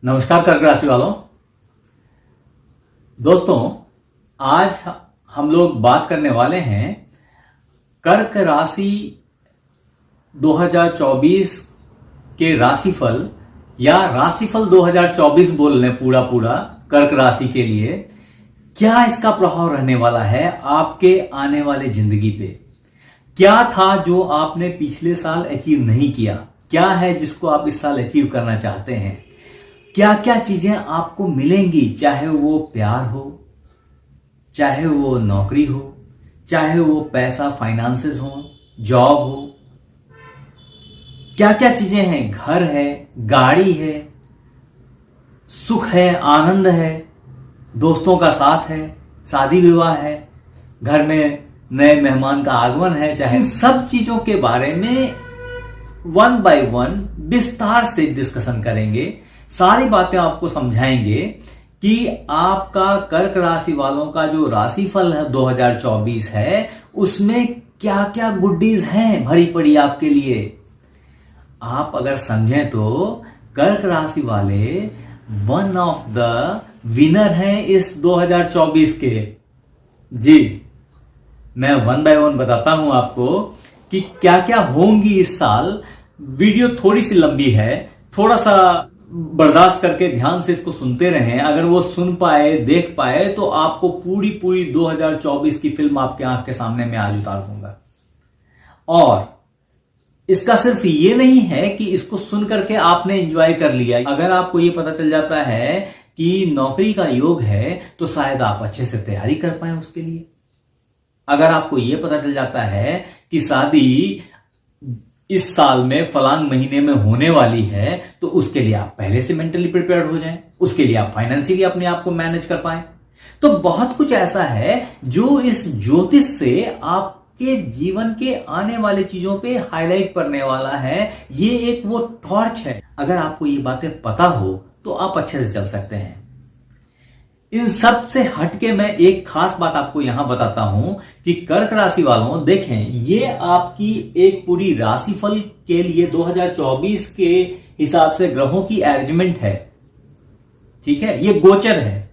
नमस्कार कर्क राशि वालों। दोस्तों, आज हम लोग बात करने वाले हैं कर्क राशि 2024 के राशिफल या राशिफल 2024 बोल लें पूरा कर्क राशि के लिए। क्या इसका प्रभाव रहने वाला है आपके आने वाले जिंदगी पे? क्या था जो आपने पिछले साल अचीव नहीं किया? क्या है जिसको आप इस साल अचीव करना चाहते हैं? क्या क्या चीजें आपको मिलेंगी, चाहे वो प्यार हो, चाहे वो नौकरी हो, चाहे वो पैसा फाइनेंसेस हो, जॉब हो। क्या क्या चीजें हैं? घर है, गाड़ी है, सुख है, आनंद है, दोस्तों का साथ है, शादी विवाह है, घर में नए मेहमान का आगमन है। चाहे इन सब चीजों के बारे में वन बाय वन विस्तार से डिस्कशन करेंगे। सारी बातें आपको समझाएंगे कि आपका कर्क राशि वालों का जो राशिफल है 2024 है, उसमें क्या क्या गुड्डीज हैं भरी पड़ी आपके लिए। आप अगर समझें तो कर्क राशि वाले वन ऑफ द विनर हैं इस 2024 के। जी, मैं वन बाय वन बताता हूं आपको कि क्या क्या होंगी इस साल। वीडियो थोड़ी सी लंबी है, थोड़ा सा बर्दाश्त करके ध्यान से इसको सुनते रहें। अगर वो सुन पाए, देख पाए, तो आपको पूरी 2024 की फिल्म आपके आंख के सामने में आज उतार दूंगा। और इसका सिर्फ ये नहीं है कि इसको सुन करके आपने एंजॉय कर लिया। अगर आपको ये पता चल जाता है कि नौकरी का योग है, तो शायद आप अच्छे से तैयारी कर पाए उसके लिए। अगर आपको ये पता चल जाता है कि शादी इस साल में फलांग महीने में होने वाली है, तो उसके लिए आप पहले से मेंटली प्रिपेयर्ड हो जाएं, उसके लिए आप फाइनेंशियली अपने आप को मैनेज कर पाए। तो बहुत कुछ ऐसा है जो इस ज्योतिष से आपके जीवन के आने वाले चीजों पे हाईलाइट करने वाला है। ये एक वो टॉर्च है। अगर आपको ये बातें पता हो तो आप अच्छे से चल सकते हैं। इन सब से हटके मैं एक खास बात आपको यहां बताता हूं कि कर्क राशि वालों, देखें, ये आपकी एक पूरी राशिफल के लिए 2024 के हिसाब से ग्रहों की अरेंजमेंट है। ठीक है, ये गोचर है।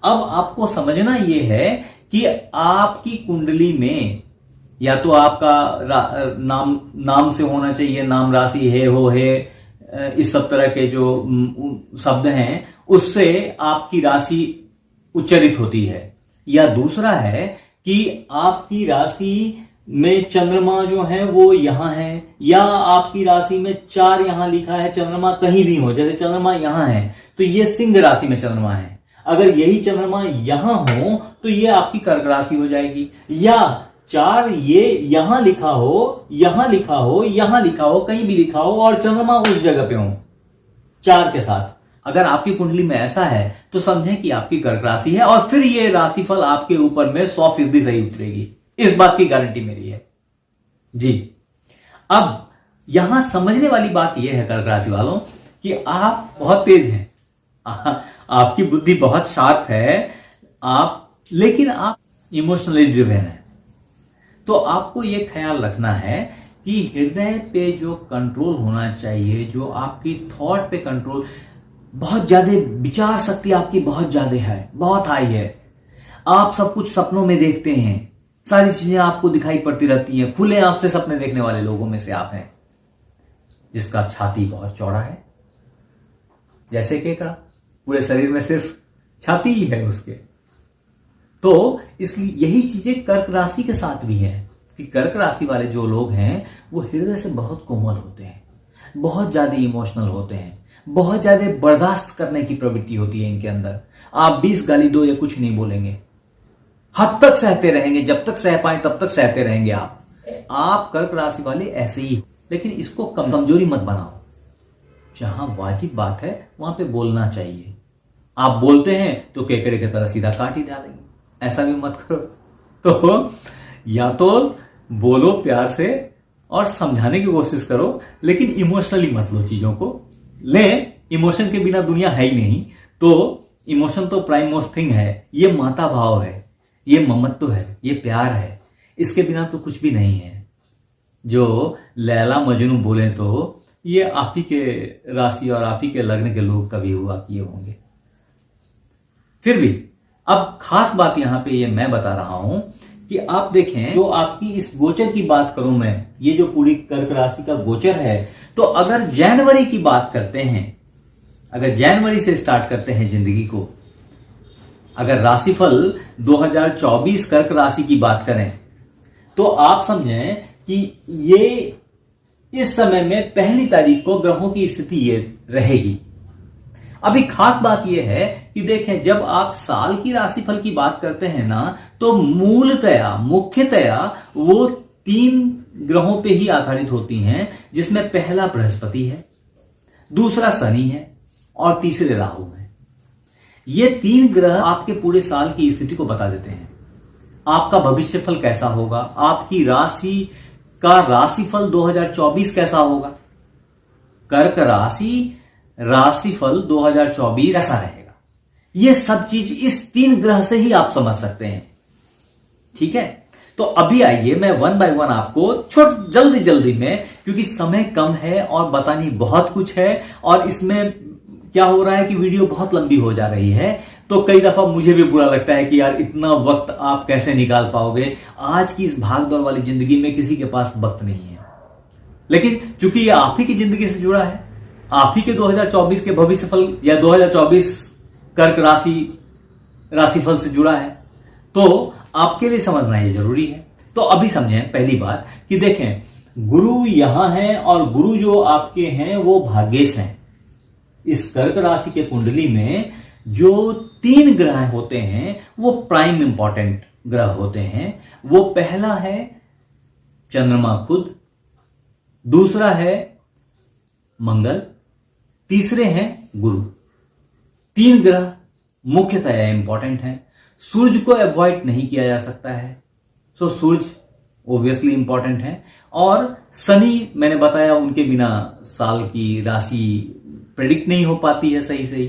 अब आपको समझना ये है कि आपकी कुंडली में या तो आपका नाम से होना चाहिए, नाम राशि है, हो है, इस सब तरह के जो शब्द हैं उससे आपकी राशि उच्चरित होती है। या दूसरा है कि आपकी राशि में चंद्रमा जो है वो यहां है, या आपकी राशि में 4 यहां लिखा है, चंद्रमा कहीं भी हो। जैसे चंद्रमा यहां है तो ये सिंह राशि में चंद्रमा है। अगर यही चंद्रमा यहां हो तो ये आपकी कर्क राशि हो जाएगी। या 4 ये यहां लिखा हो, यहां लिखा हो, यहां लिखा हो, कहीं भी लिखा हो और चंद्रमा उस जगह पे हो 4 के साथ। अगर आपकी कुंडली में ऐसा है तो समझें कि आपकी कर्क राशि है, और फिर ये राशिफल आपके ऊपर में 100% सही उतरेगी। इस बात की गारंटी मेरी है जी। अब यहां समझने वाली बात यह है कर्क राशि वालों कि आप बहुत तेज हैं, आपकी बुद्धि बहुत शार्प है, लेकिन आप इमोशनली ड्रिवन हैं। तो आपको यह ख्याल रखना है कि हृदय पे जो कंट्रोल होना चाहिए, जो आपकी थॉट पे कंट्रोल, बहुत ज्यादा विचार शक्ति आपकी बहुत ज्यादा है, बहुत हाई है। आप सब कुछ सपनों में देखते हैं, सारी चीजें आपको दिखाई पड़ती रहती हैं। खुले आंख से सपने देखने वाले लोगों में से आप हैं, जिसका छाती बहुत चौड़ा है। जैसे केकड़ा, पूरे शरीर में सिर्फ छाती ही है उसके। तो इसलिए यही चीजें कर्क राशि के साथ भी है कि कर्क राशि वाले जो लोग हैं वो हृदय से बहुत कोमल होते हैं, बहुत ज्यादा इमोशनल होते हैं, बहुत ज्यादा बर्दाश्त करने की प्रवृत्ति होती है इनके अंदर। आप 20 गाली दो या कुछ नहीं बोलेंगे, हद तक सहते रहेंगे, जब तक सह पाए तब तक सहते रहेंगे। आप कर्क राशि वाले ऐसे ही। लेकिन इसको कमजोरी मत बनाओ। जहां वाजिब बात है वहां पे बोलना चाहिए। आप बोलते हैं तो केकड़े की तरह सीधा काट ही डालेंगे, ऐसा भी मत करो। तो या तो बोलो प्यार से और समझाने की कोशिश करो, लेकिन इमोशनली मत लो चीजों को। ले, इमोशन के बिना दुनिया है ही नहीं। तो इमोशन तो प्राइम मोस्ट थिंग है। ये माता भाव है, ये ममत्व है, ये प्यार है। इसके बिना तो कुछ भी नहीं है। जो लैला मजनू बोले तो ये आप ही के राशि और आप ही के लग्न के लोग कभी हुआ किए होंगे। फिर भी अब खास बात यहां पे ये मैं बता रहा हूं कि आप देखें, जो आपकी इस गोचर की बात करूं मैं, ये जो पूरी कर्क राशि का गोचर है, तो अगर जनवरी की बात करते हैं, अगर जनवरी से स्टार्ट करते हैं जिंदगी को, अगर राशिफल 2024 कर्क राशि की बात करें, तो आप समझें कि ये इस समय में पहली तारीख को ग्रहों की स्थिति ये रहेगी। अभी खास बात यह है कि देखें, जब आप साल की राशिफल की बात करते हैं ना, तो मूलतया मुख्यतया वो 3 ग्रहों पे ही आधारित होती हैं, जिसमें पहला बृहस्पति है, दूसरा शनि है और तीसरे राहु है। ये 3 ग्रह आपके पूरे साल की स्थिति को बता देते हैं। आपका भविष्यफल कैसा होगा, आपकी राशि का राशिफल 2024 कैसा होगा, कर्क राशि राशिफल 2024 कैसा रहेगा, ये सब चीज इस 3 ग्रह से ही आप समझ सकते हैं। ठीक है, तो अभी आइए मैं 1 बाय 1 आपको जल्दी में, क्योंकि समय कम है और बतानी बहुत कुछ है, और इसमें क्या हो रहा है कि वीडियो बहुत लंबी हो जा रही है, तो कई दफा मुझे भी बुरा लगता है कि यार इतना वक्त आप कैसे निकाल पाओगे। आज की इस भागदौड़ वाली जिंदगी में किसी के पास वक्त नहीं है, लेकिन चूंकि ये आप ही की जिंदगी से जुड़ा है, आप ही के 2024 के भविष्यफल या 2024 कर्क राशिफल से जुड़ा है, तो आपके लिए समझना ये जरूरी है। तो अभी समझें पहली बात कि देखें, गुरु यहां है और गुरु जो आपके हैं वो भाग्येश हैं। इस कर्क राशि के कुंडली में जो 3 ग्रह होते हैं वो प्राइम इंपॉर्टेंट ग्रह होते हैं। वो पहला है चंद्रमा खुद, दूसरा है मंगल, तीसरे हैं गुरु। 3 ग्रह मुख्यतः इंपॉर्टेंट हैं। सूर्य को अवॉइड नहीं किया जा सकता है, सो सूर्य ऑब्वियसली इंपॉर्टेंट है। और शनि मैंने बताया, उनके बिना साल की राशि प्रेडिक्ट नहीं हो पाती है सही,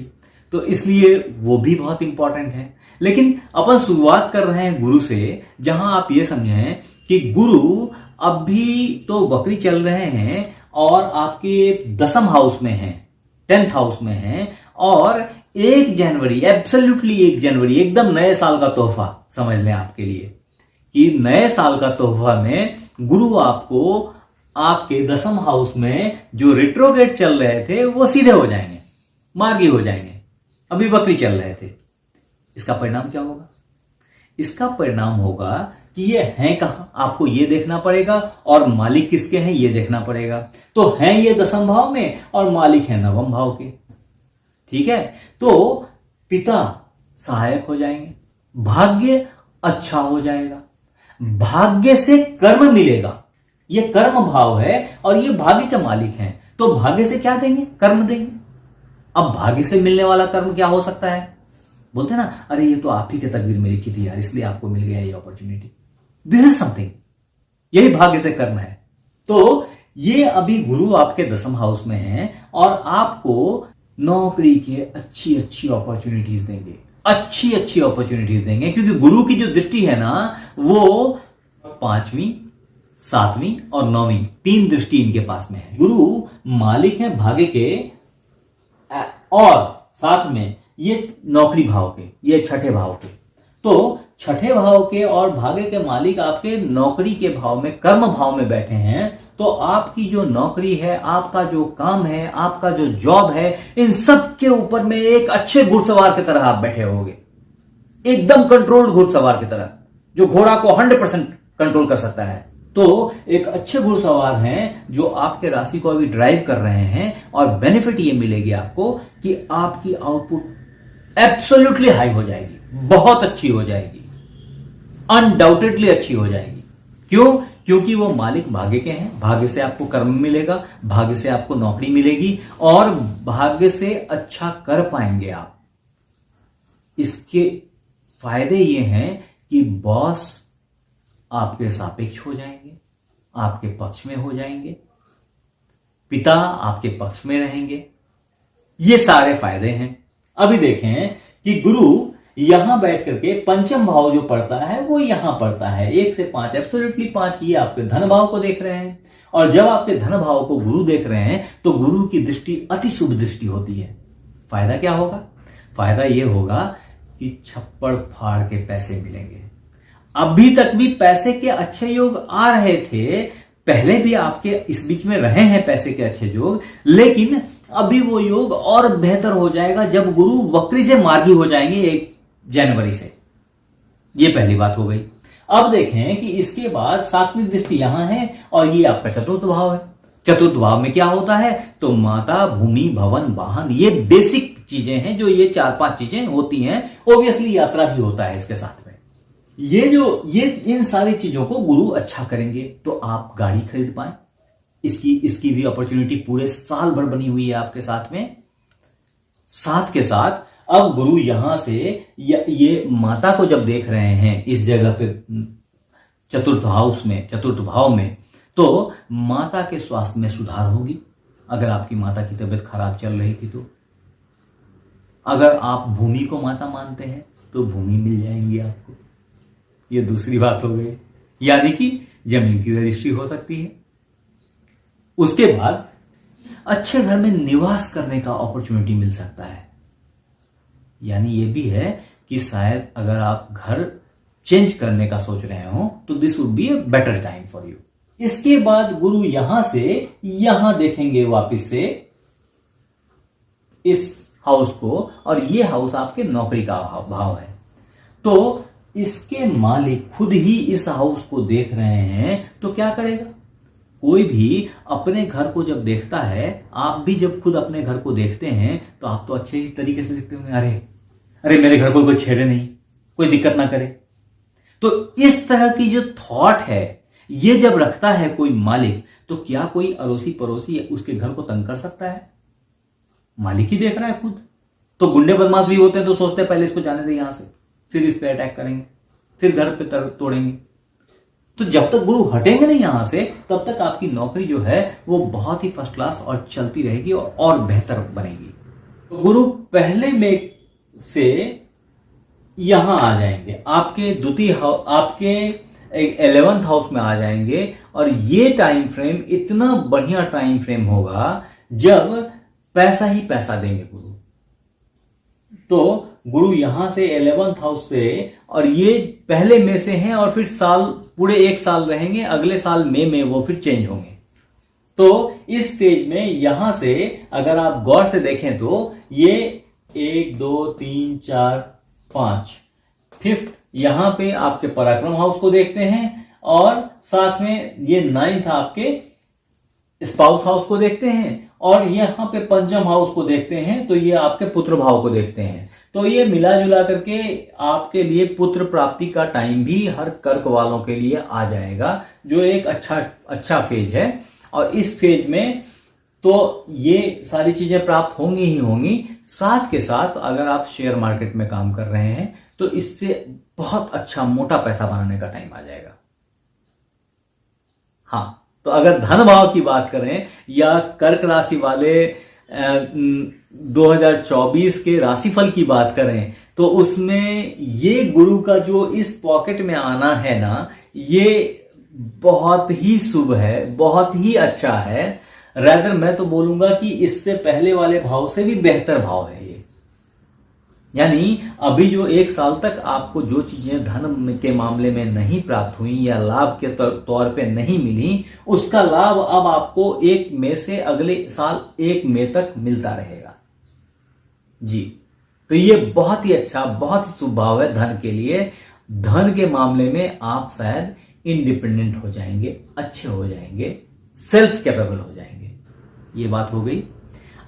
तो इसलिए वो भी बहुत इंपॉर्टेंट है। लेकिन अपन शुरुआत कर रहे हैं गुरु से, जहां आप ये समझें कि गुरु अभी तो वक्री चल रहे हैं और आपके 10th हाउस में हैं, 10th हाउस में हैं, और 1 जनवरी, एब्सोल्युटली 1 जनवरी एकदम नए साल का तोहफा समझ लें आपके लिए, कि नए साल का तोहफा में गुरु आपको आपके 10th हाउस में जो रेट्रोग्रेड चल रहे थे वो सीधे हो जाएंगे, मार्गी हो जाएंगे। अभी वक्री चल रहे थे। इसका परिणाम क्या होगा? इसका परिणाम होगा कि ये हैं कहां, आपको ये देखना पड़ेगा, और मालिक किसके हैं ये देखना पड़ेगा। तो हैं ये 10th भाव में और मालिक है 9वें भाव के। ठीक है, तो पिता सहायक हो जाएंगे, भाग्य अच्छा हो जाएगा, भाग्य से कर्म मिलेगा। ये कर्म भाव है और ये भाग्य के मालिक हैं, तो भाग्य से क्या देंगे? कर्म देंगे। अब भाग्य से मिलने वाला कर्म क्या हो सकता है? बोलते हैं ना, अरे ये तो आप ही के तकदीर में लिखी थी यार, इसलिए आपको मिल गया ये अपॉर्चुनिटी। दिस इज समथिंग, यही भाग्य से कर्म है। तो ये अभी गुरु आपके 10th हाउस में है और आपको नौकरी के अच्छी अपॉर्चुनिटीज देंगे, अच्छी अपॉर्चुनिटीज देंगे, क्योंकि गुरु की जो दृष्टि है ना, वो 5वीं, 7वीं और 9वीं 3 दृष्टि इनके पास में है। गुरु मालिक है भाग्य के, और साथ में ये नौकरी भाव के, ये 6ठे भाव के। तो 6ठे भाव के और भाग्य के मालिक आपके नौकरी के भाव में, कर्म भाव में बैठे हैं, तो आपकी जो नौकरी है, आपका जो काम है, आपका जो जॉब है, इन सब के ऊपर में एक अच्छे घुड़सवार की तरह आप बैठे होगे, एकदम कंट्रोल्ड घुड़सवार की तरह, जो घोड़ा को 100% कंट्रोल कर सकता है। तो एक अच्छे घुड़सवार हैं जो आपके राशि को अभी ड्राइव कर रहे हैं, और बेनिफिट ये मिलेगी आपको कि आपकी आउटपुट एब्सोल्युटली हाई हो जाएगी, बहुत अच्छी हो जाएगी, अनडाउटेडली अच्छी हो जाएगी। क्यों? क्योंकि वो मालिक भाग्य के हैं, भाग्य से आपको कर्म मिलेगा, भाग्य से आपको नौकरी मिलेगी, और भाग्य से अच्छा कर पाएंगे आप। इसके फायदे ये हैं कि बॉस आपके सापेक्ष हो जाएंगे, आपके पक्ष में हो जाएंगे, पिता आपके पक्ष में रहेंगे, ये सारे फायदे हैं। अभी देखें कि गुरु यहां बैठ करके पंचम भाव जो पड़ता है वो यहां पड़ता है 1 से 5, एब्सोल्युटली 5। ये आपके धन भाव को देख रहे हैं, और जब आपके धन भाव को गुरु देख रहे हैं तो गुरु की दृष्टि अति शुभ दृष्टि होती है। फायदा क्या होगा? फायदा ये होगा कि छप्पड़ फाड़ के पैसे मिलेंगे। अभी तक भी पैसे के अच्छे योग आ रहे थे, पहले भी आपके इस बीच में रहे हैं पैसे के अच्छे योग, लेकिन अभी वो योग और बेहतर हो जाएगा जब गुरु वक्री से मार्गी हो जाएंगे 1 जनवरी से। ये पहली बात हो गई। अब देखें कि इसके बाद 7वीं दृष्टि यहां है और ये आपका चतुर्थ भाव है। चतुर्थ भाव में क्या होता है? तो माता, भूमि, भवन, वाहन, ये बेसिक चीजें हैं, जो ये 4-5 चीजें होती हैं। ऑब्वियसली यात्रा भी होता है इसके साथ में। ये इन सारी चीजों को गुरु अच्छा करेंगे तो आप गाड़ी खरीद पाए। इसकी भी अपॉर्चुनिटी पूरे साल भर बनी हुई है आपके साथ में। साथ के साथ अब गुरु यहां से ये माता को जब देख रहे हैं इस जगह पे चतुर्थ भाव में, तो माता के स्वास्थ्य में सुधार होगी। अगर आपकी माता की तबीयत खराब चल रही थी तो, अगर आप भूमि को माता मानते हैं तो भूमि मिल जाएंगी आपको। ये दूसरी बात हो गई, यानी कि जमीन की रजिस्ट्री हो सकती है। उसके बाद अच्छे घर में निवास करने का अपॉर्चुनिटी मिल सकता है। यानी ये भी है कि शायद अगर आप घर चेंज करने का सोच रहे हो तो this would be a better time for you. इसके बाद गुरु यहां से यहां देखेंगे वापस से इस हाउस को, और ये हाउस आपके नौकरी का भाव है। तो इसके मालिक खुद ही इस हाउस को देख रहे हैं तो क्या करेगा? कोई भी अपने घर को जब देखता है, आप भी जब खुद अपने घर को देखते हैं तो आप तो अच्छे ही तरीके से देखते होंगे, अरे मेरे घर को कोई छेड़े नहीं, कोई दिक्कत ना करे। तो इस तरह की जो थॉट है, ये जब रखता है कोई मालिक, तो क्या कोई अड़ोसी पड़ोसी उसके घर को तंग कर सकता है? मालिक ही देख रहा है खुद। तो गुंडे बदमाश भी होते हैं तो सोचते हैं पहले इसको जाने दे यहां से, फिर इस पे अटैक करेंगे, फिर घर पे तोड़ेंगे। तो जब तक गुरु हटेंगे नहीं यहां से, तब तक आपकी नौकरी जो है वो बहुत ही फर्स्ट क्लास और चलती रहेगी और बेहतर बनेगी। तो गुरु पहले में से यहां आ जाएंगे, आपके 11th हाउस में आ जाएंगे, और ये टाइम फ्रेम इतना बढ़िया टाइम फ्रेम होगा जब पैसा ही पैसा देंगे गुरु। तो गुरु यहां से 11th हाउस से, और ये पहले में से हैं, और फिर पूरे 1 साल रहेंगे, अगले साल में वो फिर चेंज होंगे। तो इस स्टेज में यहां से अगर आप गौर से देखें तो ये 1 2 3 4 5 5th यहां पे आपके पराक्रम हाउस को देखते हैं, और साथ में ये 9th आपके स्पाउस हाउस को देखते हैं, और यहां पे पंचम हाउस को देखते हैं, तो ये आपके पुत्र भाव को देखते हैं। तो ये मिला जुला करके आपके लिए पुत्र प्राप्ति का टाइम भी हर कर्क वालों के लिए आ जाएगा, जो एक अच्छा फेज है। और इस फेज में तो ये सारी चीजें प्राप्त होंगी ही होंगी। साथ के साथ अगर आप शेयर मार्केट में काम कर रहे हैं तो इससे बहुत अच्छा मोटा पैसा बनाने का टाइम आ जाएगा। हाँ, तो अगर धन भाव की बात करें या कर्क राशि वाले 2024 के राशिफल की बात करें, तो उसमें ये गुरु का जो इस पॉकेट में आना है ना, ये बहुत ही शुभ है, बहुत ही अच्छा है। रैदर मैं तो बोलूंगा कि इससे पहले वाले भाव से भी बेहतर भाव है ये। यानी अभी जो 1 साल तक आपको जो चीजें धन के मामले में नहीं प्राप्त हुई या लाभ के तौर पे नहीं मिली, उसका लाभ अब आपको 1 मई से अगले साल 1 मई तक मिलता रहेगा जी। तो ये बहुत ही अच्छा, बहुत ही शुभ भाव है धन के लिए। धन के मामले में आप शायद इंडिपेंडेंट हो जाएंगे, अच्छे हो जाएंगे, सेल्फ कैपेबल हो जाएंगे। ये बात हो गई।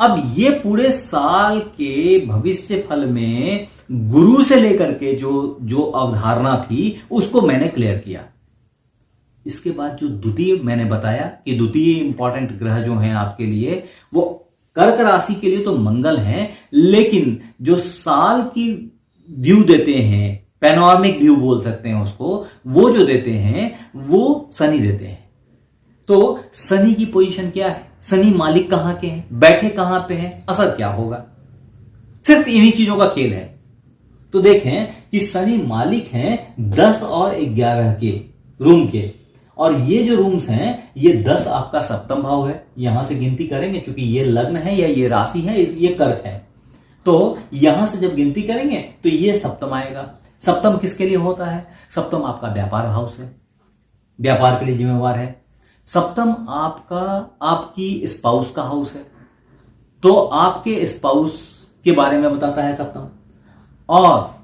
अब ये पूरे साल के भविष्य फल में गुरु से लेकर के जो अवधारणा थी उसको मैंने क्लियर किया। इसके बाद जो द्वितीय मैंने बताया कि द्वितीय इंपॉर्टेंट ग्रह जो हैं आपके लिए, वो कर्क राशि के लिए तो मंगल हैं, लेकिन जो साल की व्यू देते हैं, पैनोरामिक व्यू बोल सकते हैं उसको, वो जो देते हैं वो शनि देते हैं। तो शनि की पोजीशन क्या है, शनि मालिक कहां के हैं, बैठे कहां पे हैं, असर क्या होगा, सिर्फ इन्हीं चीजों का खेल है। तो देखें कि शनि मालिक हैं 10 और 11 के रूम के, और ये जो रूम्स हैं ये 10 आपका सप्तम भाव है, यहां से गिनती करेंगे क्योंकि ये लग्न है या ये राशि है, ये कर्क है, तो यहां से जब गिनती करेंगे तो ये सप्तम आएगा। सप्तम किसके लिए होता है? सप्तम आपका व्यापार हाउस है, व्यापार के लिए जिम्मेवार है। सप्तम आपकी स्पाउस का हाउस है, तो आपके स्पाउस के बारे में बताता है सप्तम। और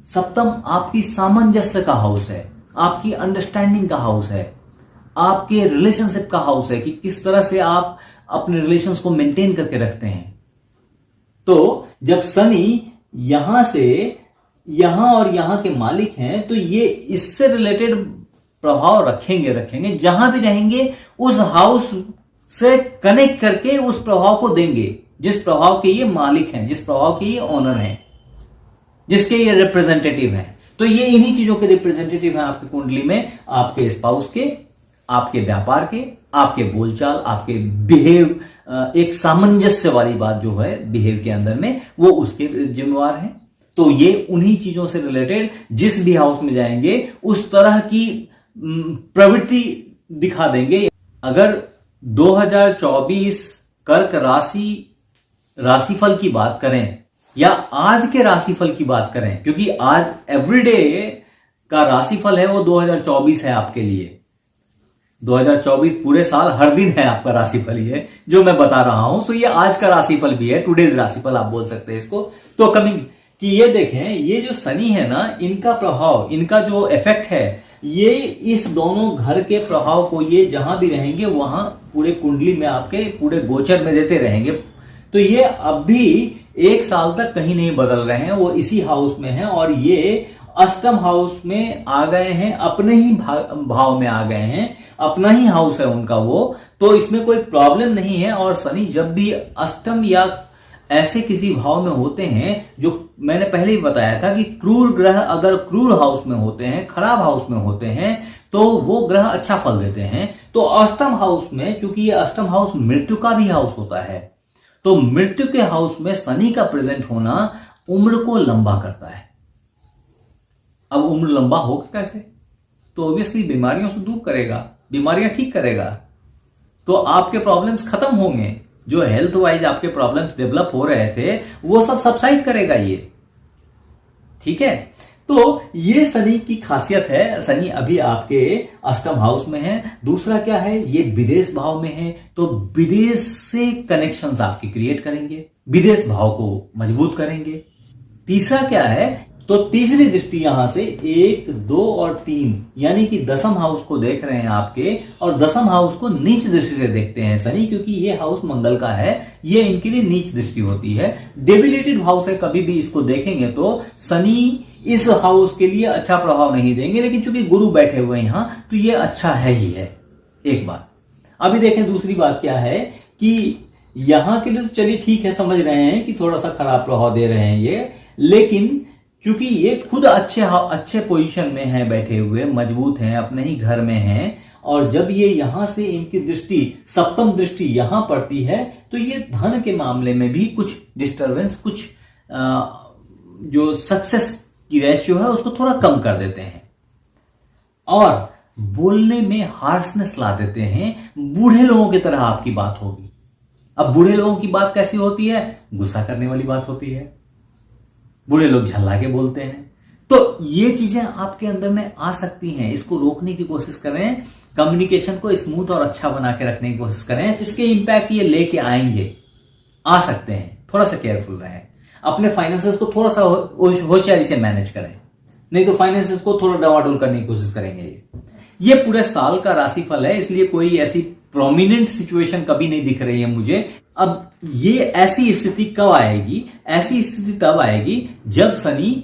सप्तम आपकी सामंजस्य का हाउस है, आपकी अंडरस्टैंडिंग का हाउस है, आपके रिलेशनशिप का हाउस है कि किस तरह से आप अपने रिलेशंस को मेंटेन करके रखते हैं। तो जब शनि यहां से यहां और यहां के मालिक हैं तो ये इससे रिलेटेड प्रभाव रखेंगे, जहां भी रहेंगे उस हाउस से कनेक्ट करके उस प्रभाव को देंगे, जिस प्रभाव के ये मालिक हैं, जिस प्रभाव के ये ओनर हैं, जिसके ये रिप्रेजेंटेटिव हैं। तो ये इन्हीं चीजों के रिप्रेजेंटेटिव हैं आपकी कुंडली में, आपके स्पाउस के, आपके व्यापार के, आपके बोलचाल, आपके बिहेव, एक सामंजस्य वाली बात जो है बिहेव के अंदर में, वो उसके जिम्मेवार हैं। तो ये उन्हीं चीजों से रिलेटेड जिस भी हाउस में जाएंगे उस तरह की प्रवृत्ति दिखा देंगे। अगर 2024 कर्क राशिफल की बात करें या आज के राशिफल की बात करें, क्योंकि आज एवरीडे का राशिफल है वो 2024 है आपके लिए। 2024 पूरे साल हर दिन है आपका राशिफल ये जो मैं बता रहा हूं। सो ये आज का राशिफल भी है, टुडेज राशिफल आप बोल सकते हैं इसको। तो कमिंग कि ये देखें, ये जो शनि है ना, इनका प्रभाव, इनका जो इफेक्ट है, ये इस दोनों घर के प्रभाव को ये जहां भी रहेंगे वहां पूरे कुंडली में आपके पूरे गोचर में देते रहेंगे। तो ये अब भी 1 साल तक कहीं नहीं बदल रहे हैं, वो इसी हाउस में हैं और ये अष्टम हाउस में आ गए हैं, अपने ही भाव में आ गए हैं, अपना ही हाउस है उनका वो। तो इसमें कोई प्रॉब्लम नहीं है। और शनि जब भी अष्टम या ऐसे किसी भाव में होते हैं, जो मैंने पहले ही बताया था कि क्रूर ग्रह अगर क्रूर हाउस में होते हैं, खराब हाउस में होते हैं, तो वो ग्रह अच्छा फल देते हैं। तो अष्टम हाउस में, क्योंकि ये अष्टम हाउस मृत्यु का भी हाउस होता है, तो मृत्यु के हाउस में शनि का प्रेजेंट होना उम्र को लंबा करता है। अब उम्र लंबा होगा कैसे? तो ऑब्वियसली बीमारियों से दूर करेगा, बीमारियां ठीक करेगा, तो आपके प्रॉब्लम्स खत्म होंगे। जो हेल्थ वाइज आपके प्रॉब्लम्स डेवलप हो रहे थे वो सब सबसाइड करेगा ये, ठीक है। तो ये शनि की खासियत है। शनि अभी आपके अष्टम हाउस में है। दूसरा क्या है, ये विदेश भाव में है, तो विदेश से कनेक्शंस आपके क्रिएट करेंगे, विदेश भाव को मजबूत करेंगे। तीसरा क्या है, तो तीसरी दृष्टि यहां से 1, 2 और 3 यानी कि दसम हाउस को देख रहे हैं आपके, और दसम हाउस को नीच दृष्टि से देखते हैं शनि, क्योंकि ये हाउस मंगल का है, ये इनके लिए नीच दृष्टि होती है। डेबिलिटेड हाउस है, कभी भी इसको देखेंगे तो शनि इस हाउस के लिए अच्छा प्रभाव नहीं देंगे, लेकिन चूंकि गुरु बैठे हुए हैं यहां तो ये अच्छा है ही है। एक बात अभी देखें, दूसरी बात क्या है कि यहां के लिए तो चलिए ठीक है, समझ रहे हैं कि थोड़ा सा खराब प्रभाव दे रहे हैं ये, लेकिन क्योंकि ये खुद अच्छे पोजीशन में हैं, बैठे हुए मजबूत हैं, अपने ही घर में हैं, और जब ये यहां से इनकी दृष्टि सप्तम दृष्टि यहां पड़ती है तो ये धन के मामले में भी कुछ डिस्टरबेंस, कुछ जो सक्सेस की रेशियो है उसको थोड़ा कम कर देते हैं, और बोलने में हार्शनेस ला देते हैं। बूढ़े लोगों की तरह आपकी बात होगी। अब बूढ़े लोगों की बात कैसी होती है? गुस्सा करने वाली बात होती है, बूढ़े लोग झल्ला के बोलते हैं। तो ये चीजें आपके अंदर में आ सकती हैं, इसको रोकने की कोशिश करें, कम्युनिकेशन को स्मूथ और अच्छा बना के रखने की कोशिश करें। जिसके इंपैक्ट ये लेके आएंगे, आ सकते हैं, थोड़ा सा केयरफुल रहें, अपने फाइनेंसेस को थोड़ा सा होशियारी से मैनेज करें, नहीं तो फाइनेंसेस को थोड़ा डवाडोल करने की कोशिश करेंगे। ये पूरे साल का राशिफल है, इसलिए कोई ऐसी प्रोमिनेंट सिचुएशन कभी नहीं दिख रही है मुझे। अब ये ऐसी स्थिति कब आएगी? ऐसी स्थिति तब आएगी जब शनि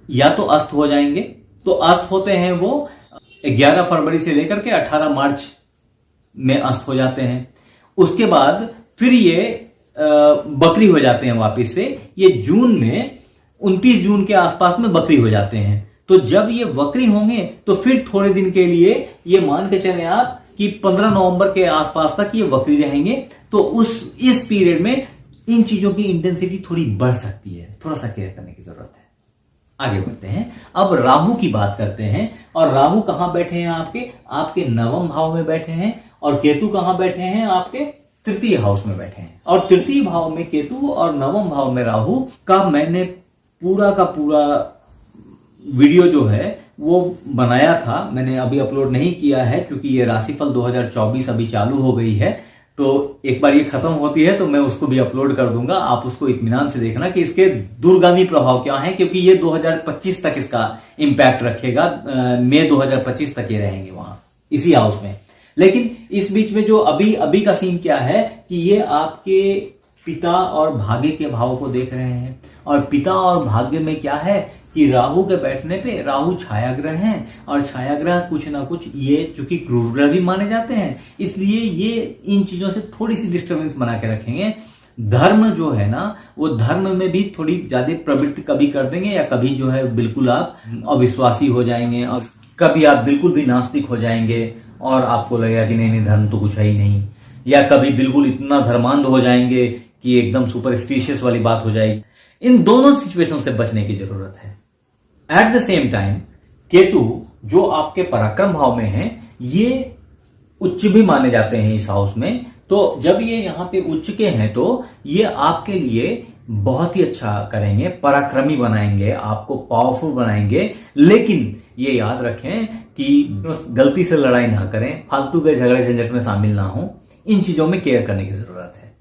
या तो अस्त हो जाएंगे, तो अस्त होते हैं वो 11 फरवरी से लेकर के 18 मार्च में अस्त हो जाते हैं। उसके बाद फिर ये बकरी हो जाते हैं वापिस से, ये जून में 29 जून के आसपास में बकरी हो जाते हैं। तो जब ये बकरी होंगे तो फिर थोड़े दिन के लिए ये मान के चले आप कि 15 नवंबर के आसपास तक ये वक्री रहेंगे। तो इस पीरियड में इन चीजों की इंटेंसिटी थोड़ी बढ़ सकती है, थोड़ा सा केयर करने की जरूरत है। आगे बढ़ते हैं। अब राहु की बात करते हैं। और राहु कहां बैठे हैं? आपके नवम भाव में बैठे हैं। और केतु कहां बैठे हैं? आपके तृतीय हाउस में बैठे हैं। और तृतीय भाव में केतु और नवम भाव में राहु का मैंने पूरा का पूरा वीडियो जो है वो बनाया था। मैंने अभी अपलोड नहीं किया है क्योंकि ये राशिफल 2024 अभी चालू हो गई है, तो एक बार ये खत्म होती है तो मैं उसको भी अपलोड कर दूंगा। आप उसको इत्मीनान से देखना कि इसके दूरगामी प्रभाव क्या हैं, क्योंकि ये 2025 तक इसका इम्पैक्ट रखेगा। मई 2025 तक ये रहेंगे वहां इसी हाउस में। लेकिन इस बीच में जो अभी का सीन क्या है कि ये आपके पिता और भाग्य के भाव को देख रहे हैं। और पिता और भाग्य में क्या है कि राहु के बैठने पे, राहु छायाग्रह हैं और छायाग्रह कुछ ना कुछ, ये चूंकि क्रूर ग्रह भी माने जाते हैं, इसलिए ये इन चीजों से थोड़ी सी डिस्टर्बेंस बना के रखेंगे। धर्म जो है ना, वो धर्म में भी थोड़ी ज्यादा प्रवृत्ति कभी कर देंगे, या कभी जो है बिल्कुल आप अविश्वासी हो जाएंगे, और कभी आप बिल्कुल भी नास्तिक हो जाएंगे और आपको लगेगा कि नहीं धर्म तो कुछ है ही नहीं, या कभी बिल्कुल इतना धर्मांध हो जाएंगे कि एकदम सुपरस्टिशियस वाली बात हो जाएगी। इन दोनों सिचुएशन से बचने की जरूरत है। At the same time Ketu जो आपके पराक्रम भाव में है, ये उच्च भी माने जाते हैं इस हाउस में। तो जब ये यहां पे उच्च के हैं तो ये आपके लिए बहुत ही अच्छा करेंगे, पराक्रमी बनाएंगे, आपको पावरफुल बनाएंगे। लेकिन ये याद रखें कि गलती से लड़ाई ना करें, फालतू के झगड़े झंझट में शामिल ना हो। इन चीजों में केयर करने की जरूरत है।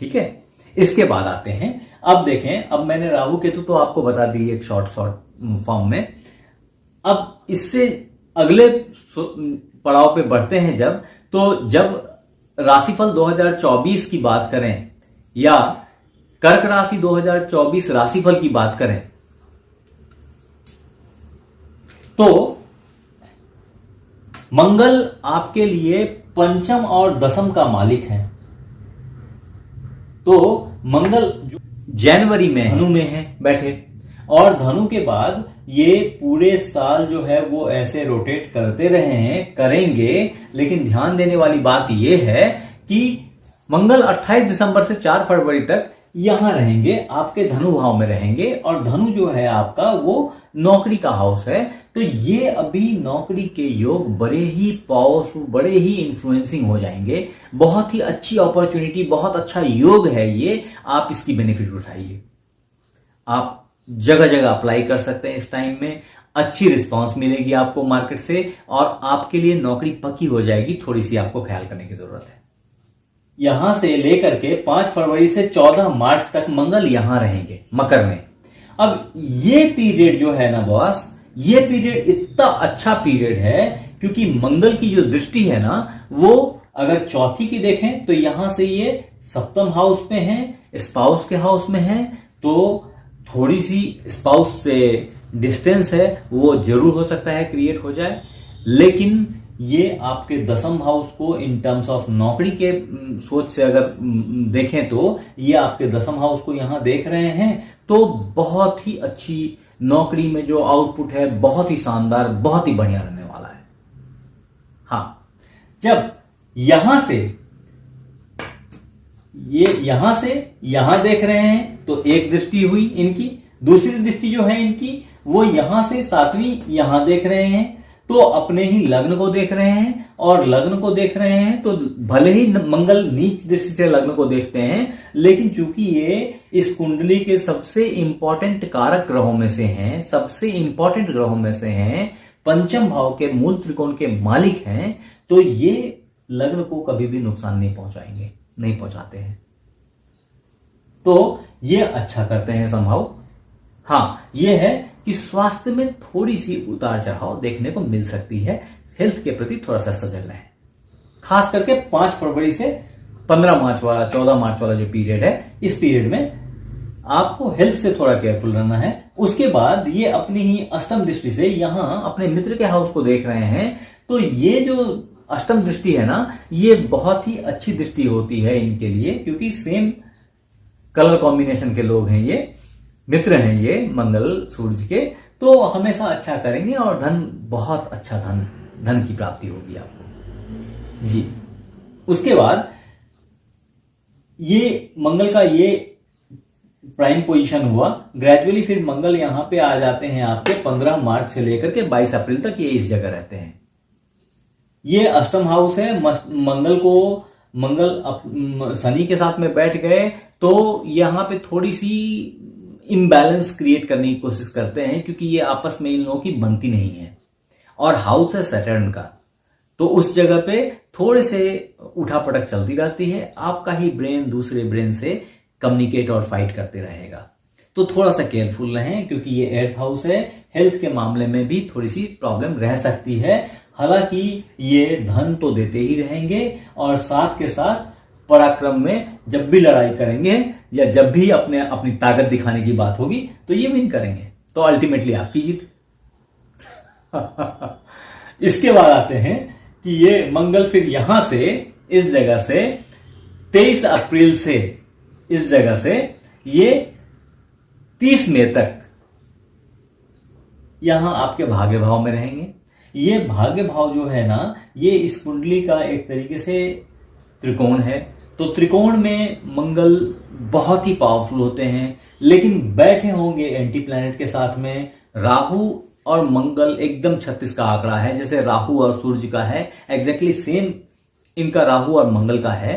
ठीक है, इसके बाद आते हैं, अब देखें, अब मैंने राहु केतु तो आपको बता दी एक शॉर्ट फॉर्म में। अब इससे अगले पड़ाव पे बढ़ते हैं जब राशिफल 2024 की बात करें या कर्क राशि 2024 राशिफल की बात करें, तो मंगल आपके लिए पंचम और दसम का मालिक है। तो मंगल जनवरी में धनु में है बैठे, और धनु के बाद ये पूरे साल जो है वो ऐसे रोटेट करते रहे हैं, करेंगे। लेकिन ध्यान देने वाली बात ये है कि मंगल 28 दिसंबर से 4 फरवरी तक यहां रहेंगे, आपके धनु भाव में रहेंगे। और धनु जो है आपका वो नौकरी का हाउस है। तो ये अभी नौकरी के योग बड़े ही पावरफुल, बड़े ही इन्फ्लुएंसिंग हो जाएंगे। बहुत ही अच्छी अपॉर्चुनिटी, बहुत अच्छा योग है ये। आप इसकी बेनिफिट उठाइए। आप जगह जगह अप्लाई कर सकते हैं इस टाइम में। अच्छी रिस्पांस मिलेगी आपको मार्केट से, और आपके लिए नौकरी पक्की हो जाएगी। थोड़ी सी आपको ख्याल करने की जरूरत है। यहां से लेकर के 5 फरवरी से 14 मार्च तक मंगल यहां रहेंगे मकर में। अब ये पीरियड जो है ना बॉस, ये पीरियड इतना अच्छा पीरियड है क्योंकि मंगल की जो दृष्टि है ना, वो अगर चौथी की देखें तो यहां से ये सप्तम हाउस में है, स्पाउस के हाउस में है। तो थोड़ी सी स्पाउस से डिस्टेंस है वो जरूर हो सकता है क्रिएट हो जाए, लेकिन ये आपके दसम हाउस को इन टर्म्स ऑफ नौकरी के सोच से अगर देखें तो ये आपके दसम हाउस को यहां देख रहे हैं। तो बहुत ही अच्छी नौकरी में जो आउटपुट है बहुत ही शानदार, बहुत ही बढ़िया रहने वाला है। हाँ, जब यहां से यहां देख रहे हैं तो एक दृष्टि हुई इनकी। दूसरी दृष्टि जो है इनकी वो यहां से 7वीं यहां देख रहे हैं, तो अपने ही लग्न को देख रहे हैं। और लग्न को देख रहे हैं तो भले ही मंगल नीच दृष्टि से लग्न को देखते हैं, लेकिन चूंकि ये इस कुंडली के सबसे इंपॉर्टेंट कारक ग्रहों में से हैं, सबसे इंपॉर्टेंट ग्रहों में से हैं, पंचम भाव के मूल त्रिकोण के मालिक हैं, तो ये लग्न को कभी भी नुकसान नहीं पहुंचाएंगे, नहीं पहुंचाते हैं। तो ये अच्छा करते हैं संभव। हाँ, ये है कि स्वास्थ्य में थोड़ी सी उतार चढ़ाव देखने को मिल सकती है। हेल्थ के प्रति थोड़ा सा सजग रहें। खास करके 5 फरवरी से 15 मार्च वाला, 14 मार्च वाला जो पीरियड है, इस पीरियड में आपको हेल्थ से थोड़ा केयरफुल रहना है। उसके बाद ये अपनी ही अष्टम दृष्टि से यहां अपने मित्र के हाउस को देख रहे हैं। तो ये जो अष्टम दृष्टि है ना, ये बहुत ही अच्छी दृष्टि होती है इनके लिए, क्योंकि सेम कलर कॉम्बिनेशन के लोग हैं, ये मित्र हैं, ये मंगल सूर्य के। तो हमेशा अच्छा करेंगे और धन, बहुत अच्छा धन की प्राप्ति होगी आपको जी। उसके बाद ये मंगल का ये प्राइम पोजीशन हुआ, ग्रेजुअली फिर मंगल यहां पे आ जाते हैं आपके 15 मार्च से लेकर के 22 अप्रैल तक ये इस जगह रहते हैं। ये अष्टम हाउस है। मंगल शनि के साथ में बैठ गए तो यहां पे थोड़ी सी इम्बैलेंस क्रिएट करने की कोशिश करते हैं, क्योंकि ये आपस में इन लोगों की बनती नहीं है। और हाउस है सैटर्न का, तो उस जगह पे थोड़े से उठापटक चलती रहती है। आपका ही ब्रेन दूसरे ब्रेन से कम्युनिकेट और फाइट करते रहेगा, तो थोड़ा सा केयरफुल रहें, क्योंकि ये एर्थ हाउस है। हेल्थ के मामले में भी थोड़ी सी प्रॉब्लम रह सकती है। हालांकि ये धन तो देते ही रहेंगे, और साथ के साथ पराक्रम में जब भी लड़ाई करेंगे या जब भी अपनी ताकत दिखाने की बात होगी तो ये विन करेंगे, तो अल्टीमेटली आपकी जीत। इसके बाद आते हैं कि ये मंगल फिर यहां से इस जगह से 23 अप्रैल से इस जगह से ये 30 मई तक यहां आपके भाग्य भाव में रहेंगे। ये भाग्य भाव जो है ना, ये इस कुंडली का एक तरीके से त्रिकोण है। तो त्रिकोण में मंगल बहुत ही पावरफुल होते हैं, लेकिन बैठे होंगे एंटी प्लैनेट के साथ में। राहु और मंगल एकदम 36 का आंकड़ा है, जैसे राहु और सूर्य का है, एग्जैक्टली सेम इनका राहु और मंगल का है।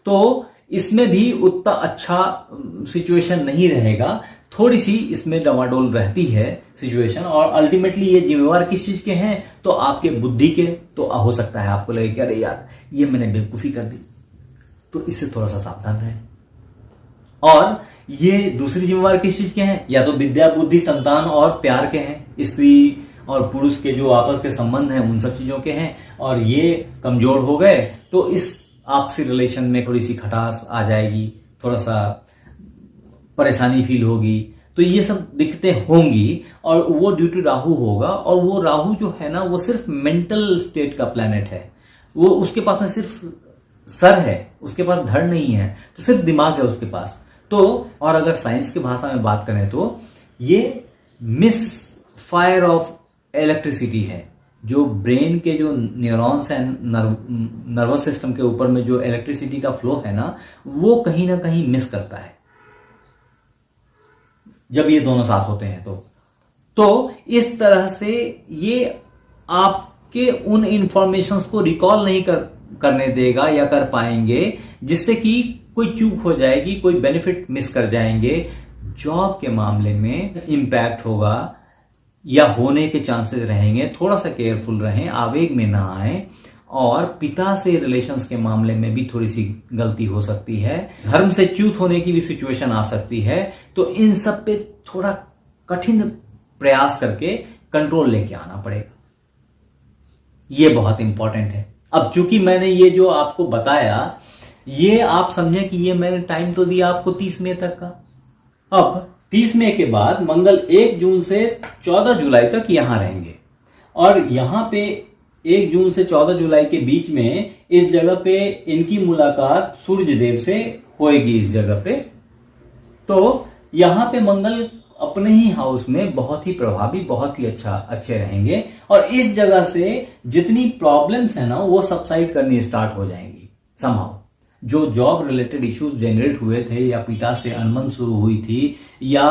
तो इसमें भी उतना अच्छा सिचुएशन नहीं रहेगा, थोड़ी सी इसमें डमाडोल रहती है सिचुएशन। और अल्टीमेटली ये जिम्मेवार किस चीज के हैं, तो आपके बुद्धि के। तो हो सकता है आपको लगे कि अरे यार ये मैंने बेवकूफी कर दी, तो इससे थोड़ा सा सावधान रहें। और ये दूसरी जिम्मेवार किस चीज के हैं, या तो विद्या बुद्धि संतान और प्यार के हैं, स्त्री और पुरुष के जो आपस के संबंध हैं उन सब चीजों के हैं। और ये कमजोर हो गए तो इस आपसी रिलेशन में थोड़ी सी खटास आ जाएगी, थोड़ा सा परेशानी फील होगी, तो ये सब दिक्कतें होंगी। और वो ड्यू टू राहु होगा, और वो राहु जो है ना, वो सिर्फ मेंटल स्टेट का प्लैनेट है। वो उसके पास में सिर्फ सर है, उसके पास धड़ नहीं है, तो सिर्फ दिमाग है उसके पास। तो और अगर साइंस की भाषा में बात करें तो ये मिस फायर ऑफ इलेक्ट्रिसिटी है। जो ब्रेन के जो न्यूरॉन्स हैं, नर्वस सिस्टम के ऊपर में जो इलेक्ट्रिसिटी का फ्लो है ना, वो कहीं ना कहीं मिस करता है जब ये दोनों साथ होते हैं। तो इस तरह से ये आपके उन इंफॉर्मेशंस को रिकॉल नहीं करने देगा या कर पाएंगे, जिससे कि कोई चूक हो जाएगी, कोई बेनिफिट मिस कर जाएंगे। जॉब के मामले में इंपैक्ट होगा या होने के चांसेस रहेंगे। थोड़ा सा केयरफुल रहें, आवेग में ना आए। और पिता से रिलेशंस के मामले में भी थोड़ी सी गलती हो सकती है। धर्म से च्यूत होने की भी सिचुएशन आ सकती है। तो इन सब पे थोड़ा कठिन प्रयास करके कंट्रोल लेके आना पड़ेगा, ये बहुत इंपॉर्टेंट है। अब चूंकि मैंने ये जो आपको बताया, ये आप समझे कि ये मैंने टाइम तो दिया आपको 30 मई तक का। अब 30 मई के बाद मंगल 1 जून से 14 जुलाई तक यहां रहेंगे, और यहां पे 1 जून से 14 जुलाई के बीच में इस जगह पे इनकी मुलाकात सूर्य देव से होएगी इस जगह पे। तो यहां पे मंगल अपने ही हाउस में बहुत ही प्रभावी, बहुत ही अच्छे रहेंगे। और इस जगह से जितनी प्रॉब्लम्स है ना, वो सबसाइड करनी स्टार्ट हो जाएंगी समहाउ। जो जॉब रिलेटेड इश्यूज जनरेट हुए थे, या पिता से अनबन शुरू हुई थी, या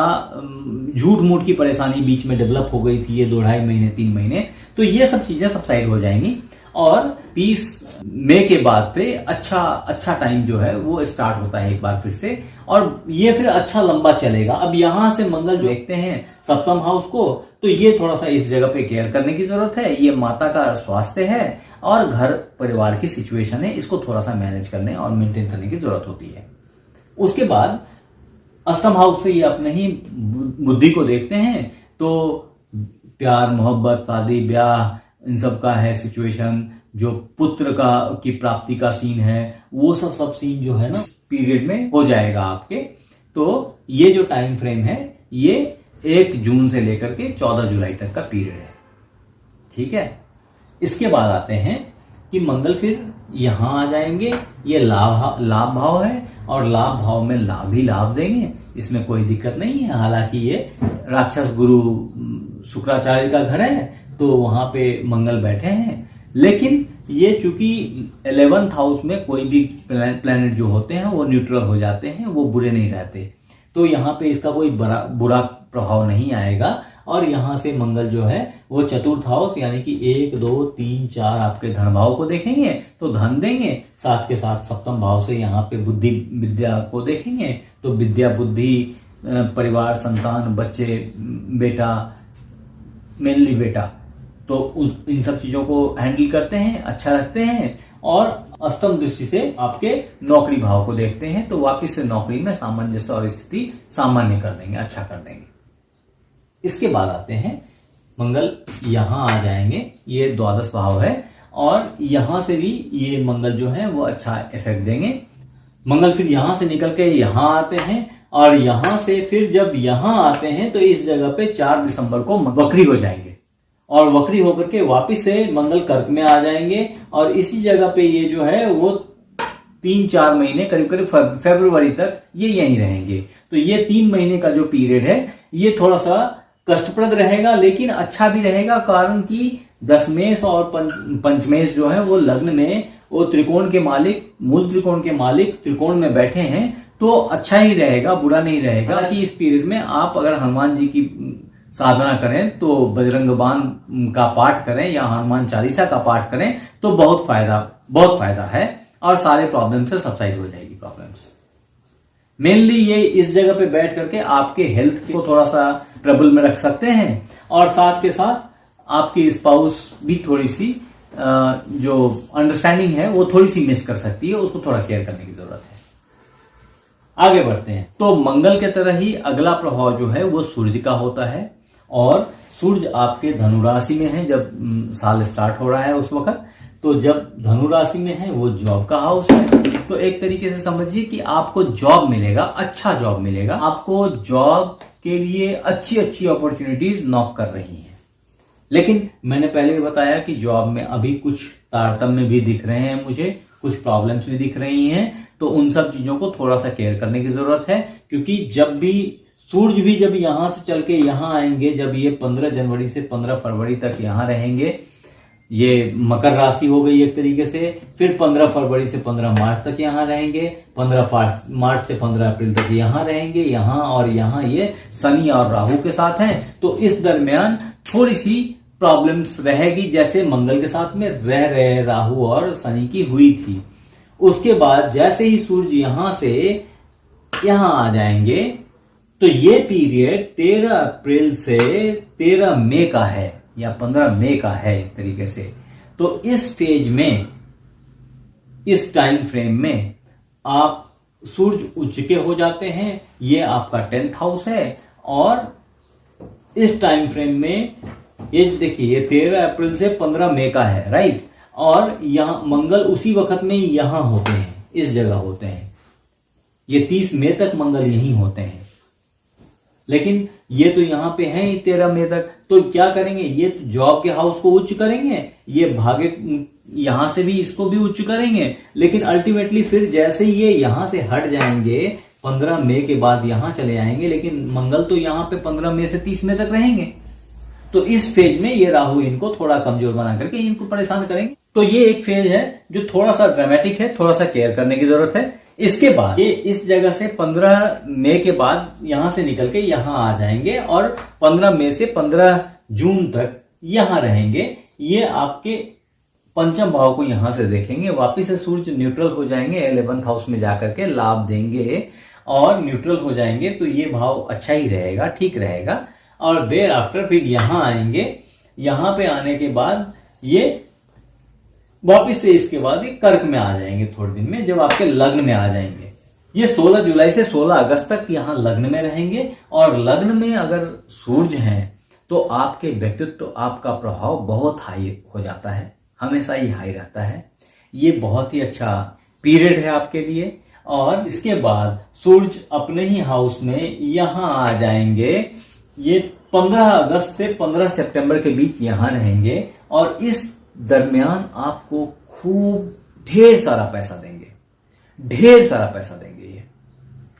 झूठ मूठ की परेशानी बीच में डेवलप हो गई थी ये 2-2.5 महीने 3 महीने, तो ये सब चीजें सबसाइड हो जाएंगी। और 30 मई के बाद पे अच्छा टाइम जो है वो स्टार्ट होता है एक बार फिर से, और ये फिर अच्छा लंबा चलेगा। अब यहां से मंगल जो देखते हैं सप्तम हाउस को, तो ये थोड़ा सा इस जगह पे केयर करने की जरूरत है। ये माता का स्वास्थ्य है और घर परिवार की सिचुएशन है, इसको थोड़ा सा मैनेज करने और मेंटेन करने की जरूरत होती है। उसके बाद अष्टम हाउस से ये अपने ही बुद्धि को देखते हैं, तो प्यार मोहब्बत शादी ब्याह इन सब का है सिचुएशन। जो पुत्र की प्राप्ति का सीन है, वो सब सीन जो है ना पीरियड में हो जाएगा आपके। तो ये जो टाइम फ्रेम है, ये 1 जून से लेकर के 14 जुलाई तक का पीरियड है, ठीक है। इसके बाद आते हैं कि मंगल फिर यहां आ जाएंगे। ये लाभ भाव है, और लाभ भाव में लाभ ही लाभ देंगे, इसमें कोई दिक्कत नहीं है। हालांकि ये राक्षस गुरु शुक्राचार्य का घर है, तो वहां पे मंगल बैठे हैं। लेकिन ये चूंकि 11th हाउस में कोई भी प्लैनेट जो होते हैं वो न्यूट्रल हो जाते हैं, वो बुरे नहीं रहते। तो यहाँ पे इसका कोई बुरा प्रभाव नहीं आएगा। और यहाँ से मंगल जो है वो चतुर्थ हाउस यानी कि 1 2 3 4 आपके धन भाव को देखेंगे तो धन देंगे, साथ के साथ सप्तम भाव से यहाँ पे बुद्धि विद्या को देखेंगे तो विद्या बुद्धि परिवार संतान बच्चे बेटा मेनली बेटा तो इन सब चीजों को हैंडल करते हैं, अच्छा रखते हैं। और अष्टम दृष्टि से आपके नौकरी भाव को देखते हैं तो वापिस से नौकरी में सामंजस्य और स्थिति सामान्य कर देंगे, अच्छा कर देंगे। इसके बाद आते हैं मंगल यहां आ जाएंगे, ये द्वादश भाव है और यहां से भी ये मंगल जो है वो अच्छा इफेक्ट देंगे। मंगल फिर यहां से निकल के यहां आते हैं और यहां से फिर जब यहां आते हैं तो इस जगह पे 4 दिसंबर को वक्री हो जाएंगे और वक्री होकर के वापिस से मंगल कर्क में आ जाएंगे और इसी जगह पे ये जो है वो 3-4 महीने करीब करीब फरवरी तक ये यहीं रहेंगे। तो ये 3 महीने का जो पीरियड है ये थोड़ा सा कष्टप्रद रहेगा लेकिन अच्छा भी रहेगा, कारण कि दशमेश और पंचमेश जो है वो लग्न में वो त्रिकोण के मालिक मूल त्रिकोण के मालिक त्रिकोण में बैठे हैं तो अच्छा ही रहेगा, बुरा नहीं रहेगा। कि इस पीरियड में आप अगर हनुमान जी की साधना करें तो बजरंग बाण का पाठ करें या हनुमान चालीसा का पाठ करें तो बहुत फायदा है और सारे प्रॉब्लम से सबसाइड हो जाएगी प्रॉब्लम्स। मेनली ये इस जगह पे बैठ करके आपके हेल्थ को थोड़ा सा ट्रबल में रख सकते हैं और साथ के साथ आपकी स्पाउस भी थोड़ी सी जो अंडरस्टैंडिंग है वो थोड़ी सी मिस कर सकती है, उसको थोड़ा केयर करने की जरूरत है। आगे बढ़ते हैं तो मंगल के तरह ही अगला प्रभाव जो है वो सूर्य का होता है और सूर्य आपके धनु राशि में है जब साल स्टार्ट हो रहा है उस वक्त। तो जब धनु राशि में है वो जॉब का हाउस है तो एक तरीके से समझिए कि आपको जॉब मिलेगा, अच्छा जॉब मिलेगा, आपको जॉब के लिए अच्छी अच्छी अपॉर्चुनिटीज नॉक कर रही हैं। लेकिन मैंने पहले भी बताया कि जॉब में अभी कुछ तारतम्य भी दिख रहे हैं, मुझे कुछ प्रॉब्लम्स भी दिख रही हैं, तो उन सब चीजों को थोड़ा सा केयर करने की जरूरत है। क्योंकि जब भी सूर्य भी जब यहां से चल के यहां आएंगे, जब ये 15 जनवरी से 15 फरवरी तक यहां रहेंगे, ये मकर राशि हो गई एक तरीके से, फिर 15 फरवरी से 15 मार्च तक यहां रहेंगे, 15 मार्च से 15 अप्रैल तक यहां रहेंगे, यहां और यहां ये शनि और राहु के साथ हैं। तो इस दरमियान थोड़ी सी प्रॉब्लम्स रहेगी जैसे मंगल के साथ में रह रहे राहु और शनि की हुई थी। उसके बाद जैसे ही सूर्य यहां से यहां आ जाएंगे तो ये पीरियड 13 अप्रैल से 13 मई का है या 15 मई का है एक तरीके से। तो इस फेज में, इस टाइम फ्रेम में आप सूर्य उच्च के हो जाते हैं, ये आपका 10th हाउस है। और इस टाइम फ्रेम में ये देखिए ये 13 अप्रैल से 15 मई का है, राइट। और यहां मंगल उसी वक्त में यहां होते हैं, इस जगह होते हैं, ये 30 मई तक मंगल यहीं होते हैं। लेकिन ये तो यहां पे हैं ही 13 मई तक, तो क्या करेंगे, ये तो जॉब के हाउस को उच्च करेंगे, ये भाग्य यहां से भी इसको भी उच्च करेंगे। लेकिन अल्टीमेटली फिर जैसे ही ये यहां से हट जाएंगे 15 मई के बाद यहां चले आएंगे, लेकिन मंगल तो यहां पे 15 मई से 30 मई तक रहेंगे। तो इस फेज में ये राहु इनको थोड़ा कमजोर बना करके इनको परेशान करेंगे। तो ये एक फेज है जो थोड़ा सा ड्रामेटिक है, थोड़ा सा केयर करने की जरूरत है। इसके बाद ये इस जगह से 15 मई के बाद यहां से निकल के यहां आ जाएंगे और 15 मई से 15 जून तक यहां रहेंगे। ये आपके पंचम भाव को यहां से देखेंगे, वापिस से सूर्य न्यूट्रल हो जाएंगे, 11th हाउस में जाकर के लाभ देंगे और न्यूट्रल हो जाएंगे। तो ये भाव अच्छा ही रहेगा, ठीक रहेगा। और देर आफ्टर फिर यहां आएंगे, यहां पे आने के बाद ये वापिस से इसके बाद ये कर्क में आ जाएंगे थोड़े दिन में, जब आपके लग्न में आ जाएंगे। ये 16 जुलाई से 16 अगस्त तक यहां लग्न में रहेंगे। और लग्न में अगर सूर्य हैं तो आपके व्यक्तित्व, आपका प्रभाव बहुत हाई हो जाता है, हमेशा ही हाई रहता है। ये बहुत ही अच्छा पीरियड है आपके लिए। और इसके बाद सूर्य अपने ही हाउस में यहां आ जाएंगे, ये 15 अगस्त से 15 सितंबर के बीच यहां रहेंगे और इस दरमियान आपको खूब ढेर सारा पैसा देंगे, ढेर सारा पैसा देंगे ये।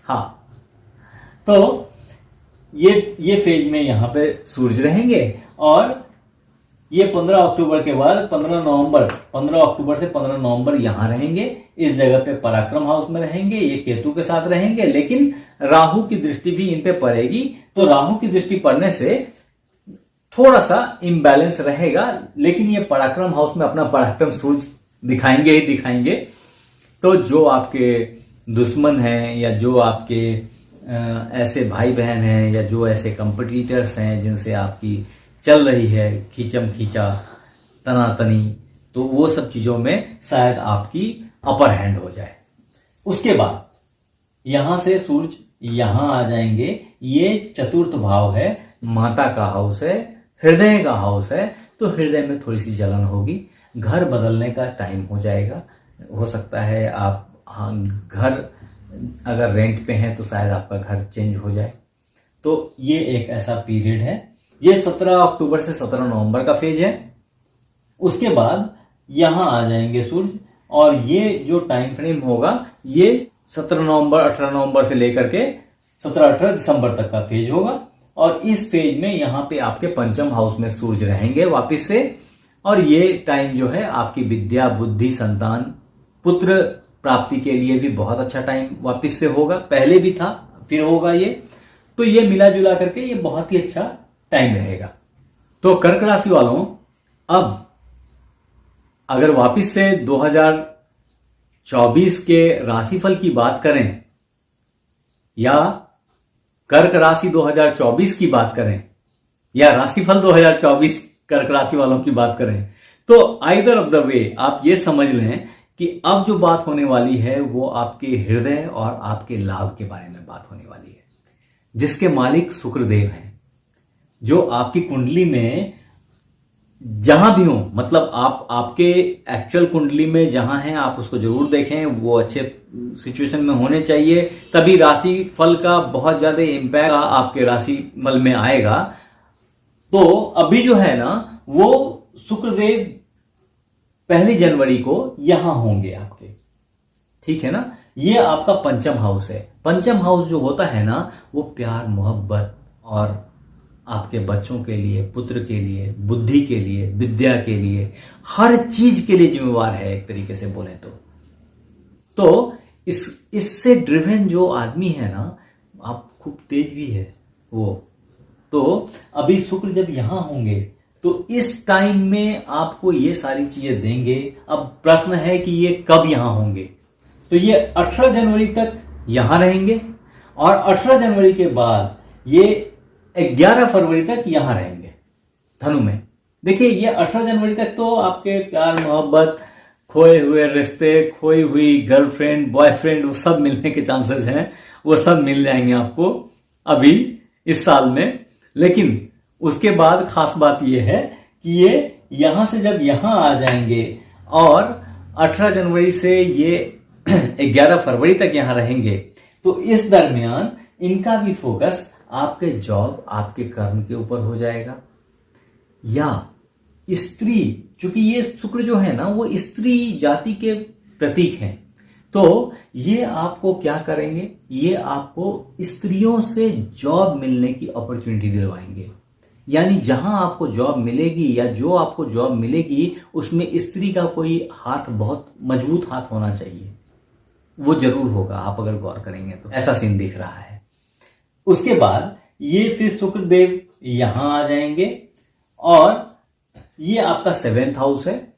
हाँ, तो ये फेज में यहां पे सूर्य रहेंगे और ये 15 अक्टूबर के बाद 15 अक्टूबर से 15 नवंबर यहां रहेंगे, इस जगह पे पराक्रम हाउस में रहेंगे, ये केतु के साथ रहेंगे, लेकिन राहु की दृष्टि भी इन पे पड़ेगी। तो राहु की दृष्टि पड़ने से थोड़ा सा इम्बैलेंस रहेगा, लेकिन ये पराक्रम हाउस में अपना पराक्रम सूझ दिखाएंगे ही दिखाएंगे। तो जो आपके दुश्मन हैं या जो आपके ऐसे भाई बहन हैं या जो ऐसे कंपटीटर्स हैं जिनसे आपकी चल रही है खींचम खींचा तनातनी, तो वो सब चीजों में शायद आपकी अपर हैंड हो जाए। उसके बाद यहां से सूर्य यहां आ जाएंगे, ये चतुर्थ भाव है, माता का हाउस है, हृदय का हाउस है, तो हृदय में थोड़ी सी जलन होगी, घर बदलने का टाइम हो जाएगा। हो सकता है आप घर अगर रेंट पे हैं तो शायद आपका घर चेंज हो जाए। तो ये एक ऐसा पीरियड है। ये 17 अक्टूबर से 17 नवंबर का फेज है। उसके बाद यहां आ जाएंगे सूर्य, और ये जो टाइम फ्रेम होगा ये 17 नवंबर 18 नवंबर से लेकर के 17-18 दिसंबर तक का फेज होगा। और इस फेज में यहां पे आपके पंचम हाउस में सूर्य रहेंगे वापस से, और ये टाइम जो है आपकी विद्या, बुद्धि, संतान, पुत्र प्राप्ति के लिए भी बहुत अच्छा टाइम वापस से होगा। पहले भी था, फिर होगा ये। तो ये मिला जुला करके ये बहुत ही अच्छा टाइम रहेगा। तो कर्क राशि वालों, अब अगर वापस से 2024 के राशिफल की बात करें या कर्क राशि 2024 की बात करें या राशिफल 2024 कर्क राशि वालों की बात करें, तो आइदर ऑफ द वे आप ये समझ लें कि अब जो बात होने वाली है वो आपके हृदय और आपके लाभ के बारे में बात होने वाली है, जिसके मालिक शुक्रदेव हैं, जो आपकी कुंडली में जहां भी हो, मतलब आप आपके एक्चुअल कुंडली में जहां हैं आप उसको जरूर देखें, वो अच्छे सिचुएशन में होने चाहिए, तभी राशि फल का बहुत ज्यादा इंपैक्ट आपके राशि फल में आएगा। तो अभी जो है ना वो शुक्रदेव 1 जनवरी को यहां होंगे आपके, ठीक है ना। ये आपका पंचम हाउस है। पंचम हाउस जो होता है ना वो प्यार, मोहब्बत और आपके बच्चों के लिए, पुत्र के लिए, बुद्धि के लिए, विद्या के लिए, हर चीज के लिए जिम्मेवार है एक तरीके से बोले तो इससे ड्रिवन जो आदमी है ना, आप खूब तेज भी है वो। तो अभी शुक्र जब यहां होंगे तो इस टाइम में आपको ये सारी चीजें देंगे। अब प्रश्न है कि ये कब यहां होंगे, तो ये 18 जनवरी तक यहां रहेंगे, और 18 जनवरी के बाद ये 11 फरवरी तक यहां रहेंगे धनु में। देखिए ये 18 जनवरी तक तो आपके प्यार, मोहब्बत, खोए हुए रिश्ते, खोई हुई गर्लफ्रेंड, बॉयफ्रेंड, वो सब मिलने के चांसेस हैं, वो सब मिल जाएंगे आपको अभी इस साल में। लेकिन उसके बाद खास बात यह है कि ये यहां से जब यहां आ जाएंगे और 18 जनवरी से ये 11 फरवरी तक यहां रहेंगे, तो इस दरमियान इनका भी फोकस आपके जॉब, आपके कर्म के ऊपर हो जाएगा। या स्त्री, चूंकि ये शुक्र जो है ना वो स्त्री जाति के प्रतीक हैं, तो ये आपको क्या करेंगे, ये आपको स्त्रियों से जॉब मिलने की अपॉर्चुनिटी दिलवाएंगे। यानी जहां आपको जॉब मिलेगी या जो आपको जॉब मिलेगी उसमें स्त्री का कोई हाथ, बहुत मजबूत हाथ होना चाहिए, वो जरूर होगा। आप अगर गौर करेंगे तो ऐसा सीन दिख रहा है। उसके बाद ये फिर शुक्रदेव यहां आ जाएंगे, और ये आपका 7th हाउस है।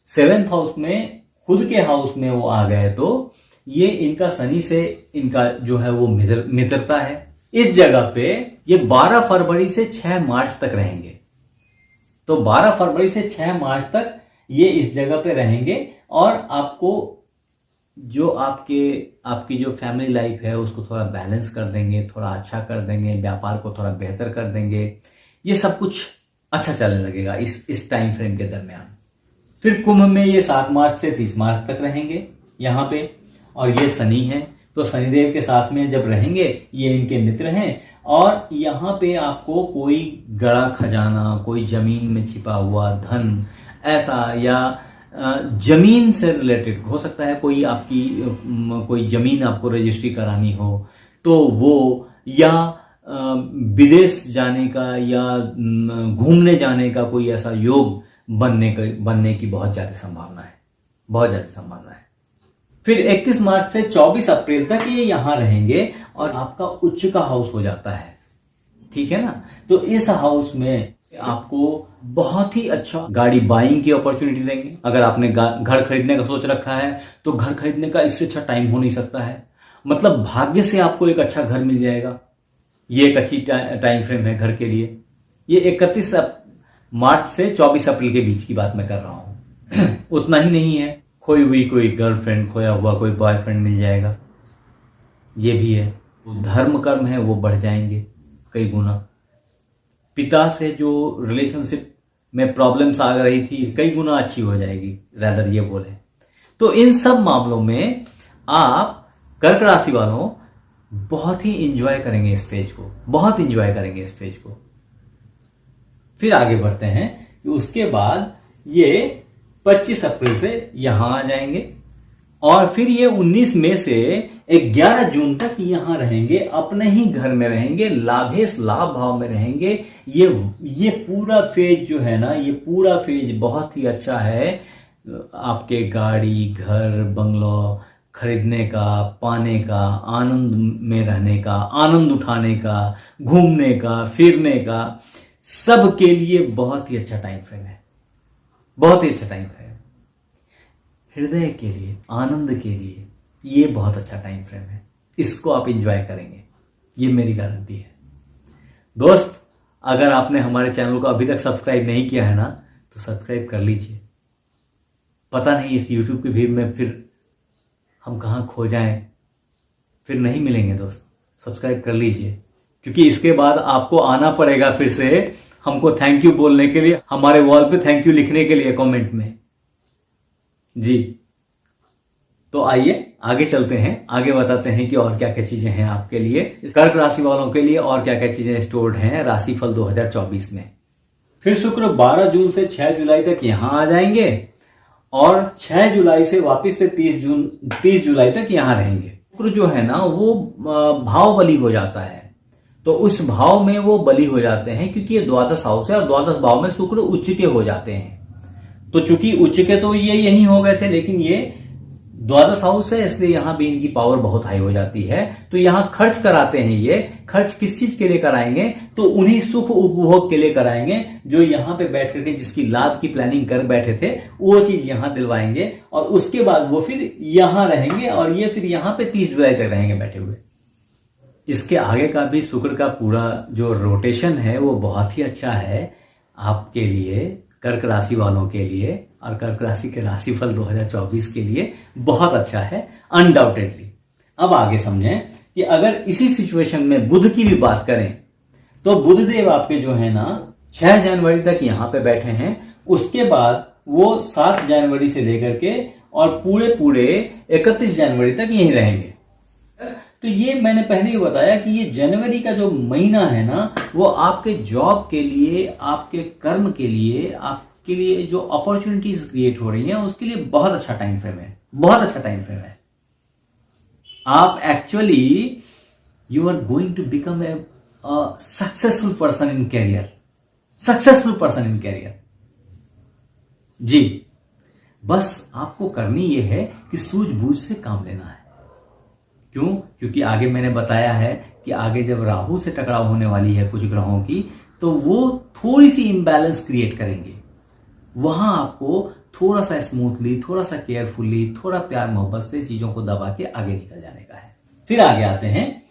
7th हाउस में, खुद के हाउस में वो आ गए तो ये इनका शनि से इनका जो है वो मित्रता है। इस जगह पे ये 12 फरवरी से 6 मार्च तक रहेंगे। तो 12 फरवरी से 6 मार्च तक ये इस जगह पे रहेंगे, और आपको जो आपकी जो फैमिली लाइफ है उसको थोड़ा बैलेंस कर देंगे, थोड़ा अच्छा कर देंगे, व्यापार को थोड़ा बेहतर कर देंगे। ये सब कुछ अच्छा चलने लगेगा इस टाइम फ्रेम के दरमियान। फिर कुंभ में ये 7 मार्च से 30 मार्च तक रहेंगे यहाँ पे, और ये शनि है, तो शनिदेव के साथ में जब रहेंगे, ये इनके मित्र हैं, और यहाँ पे आपको कोई गड़ा खजाना, कोई जमीन में छिपा हुआ धन ऐसा, या जमीन से रिलेटेड हो सकता है, कोई आपकी कोई जमीन आपको रजिस्ट्री करानी हो तो वो, या विदेश जाने का या घूमने जाने का कोई ऐसा योग बनने की बहुत ज्यादा संभावना है, बहुत ज्यादा संभावना है। फिर 31 मार्च से 24 अप्रैल तक ये यहां रहेंगे और आपका उच्च का हाउस हो जाता है, ठीक है ना। तो इस हाउस में आपको बहुत ही अच्छा गाड़ी बाइंग की अपॉर्चुनिटी देंगे। अगर आपने घर खरीदने का सोच रखा है तो घर खरीदने का इससे अच्छा टाइम हो नहीं सकता है। मतलब भाग्य से आपको एक अच्छा घर मिल जाएगा। ये एक अच्छी टाइम फ्रेम है घर के लिए। ये 31 मार्च से 24 अप्रैल के बीच की बात मैं कर रहा हूं। उतना ही नहीं है, खोई हुई कोई गर्लफ्रेंड, खोया हुआ कोई बॉयफ्रेंड मिल जाएगा, ये भी है। धर्म कर्म है वो बढ़ जाएंगे कई गुना। पिता से जो रिलेशनशिप में प्रॉब्लम्स आ रही थी कई गुना अच्छी हो जाएगी, रैदर ये बोले। तो इन सब मामलों में आप कर्क राशि वालों बहुत ही इंजॉय करेंगे इस पेज को, बहुत इंजॉय करेंगे इस पेज को। फिर आगे बढ़ते हैं कि उसके बाद ये 25 अप्रैल से यहां आ जाएंगे और फिर ये 19 मई से 11 जून तक यहां रहेंगे, अपने ही घर में रहेंगे, लाभेश लाभ भाव में रहेंगे। ये पूरा फेज जो है ना, ये पूरा फेज बहुत ही अच्छा है आपके गाड़ी, घर, बंगलो खरीदने का, पाने का, आनंद में रहने का, आनंद उठाने का, घूमने का, फिरने का, सब के लिए बहुत ही अच्छा टाइम फ्रेम है, बहुत ही अच्छा टाइम फ्रेम। हृदय के लिए, आनंद के लिए ये बहुत अच्छा टाइम फ्रेम है। इसको आप एंजॉय करेंगे, ये मेरी गारंटी है। दोस्त, अगर आपने हमारे चैनल को अभी तक सब्सक्राइब नहीं किया है ना, तो सब्सक्राइब कर लीजिए। पता नहीं इस यूट्यूब की भीड़ में फिर हम कहां खो जाएं, फिर नहीं मिलेंगे। दोस्त, सब्सक्राइब कर लीजिए, क्योंकि इसके बाद आपको आना पड़ेगा फिर से हमको थैंक यू बोलने के लिए, हमारे वॉल पे थैंक यू लिखने के लिए कमेंट में जी। तो आइए आगे चलते हैं, आगे बताते हैं कि और क्या क्या चीजें हैं आपके लिए, कर्क राशि वालों के लिए और क्या क्या चीजें स्टोर्ड हैं राशिफल 2024 में। फिर शुक्र 12 जून से 6 जुलाई तक यहां आ जाएंगे और 6 जुलाई से वापस से 30 जुलाई तक यहां रहेंगे। शुक्र जो है ना वो भाव बली हो जाता है, तो उस भाव में वो बली हो जाते हैं क्योंकि ये द्वादश हाउस है और द्वादश भाव में शुक्र उच्च के हो जाते हैं। तो चूंकि उच्च के तो ये यही हो गए थे, लेकिन ये द्वादश हाउस है इसलिए यहां भी इनकी पावर बहुत हाई हो जाती है। तो यहां खर्च कराते हैं, ये खर्च किस चीज के लिए कराएंगे, तो उन्हीं सुख उपभोग के लिए कराएंगे जो यहां पे बैठ करके जिसकी लाभ की प्लानिंग कर बैठे थे वो चीज यहां दिलवाएंगे और उसके बाद वो फिर यहां रहेंगे और ये फिर यहां पे 30 जुलाई तक रहेंगे बैठे हुए। इसके आगे का भी शुक्र का पूरा जो रोटेशन है वो बहुत ही अच्छा है आपके लिए, कर्क राशि वालों के लिए, और कर्क राशि के राशिफल 2024 के लिए बहुत अच्छा है अनडाउटेडली। अब आगे समझें कि अगर इसी सिचुएशन में बुध की भी बात करें तो बुध देव आपके जो है ना 6 जनवरी तक यहां पे बैठे हैं, उसके बाद वो 7 जनवरी से लेकर के और पूरे 31 जनवरी तक यहीं रहेंगे। तो ये मैंने पहले ही बताया कि ये जनवरी का जो महीना है ना वो आपके जॉब के लिए, आपके कर्म के लिए, आपके लिए जो अपॉर्चुनिटीज क्रिएट हो रही हैं उसके लिए बहुत अच्छा टाइम फ्रेम है, बहुत अच्छा टाइम फ्रेम है। आप actually you are going to become a successful person in career, successful person in career जी। बस आपको करनी यह है कि सूझबूझ से काम लेना है। क्यों? क्योंकि आगे मैंने बताया है कि आगे जब राहु से टकराव होने वाली है कुछ ग्रहों की, तो वो थोड़ी सी इंबैलेंस क्रिएट करेंगे। वहां आपको थोड़ा सा स्मूथली, थोड़ा सा केयरफुली, थोड़ा प्यार मोहब्बत से चीजों को दबा के आगे निकल जाने का है। फिर आगे आते हैं,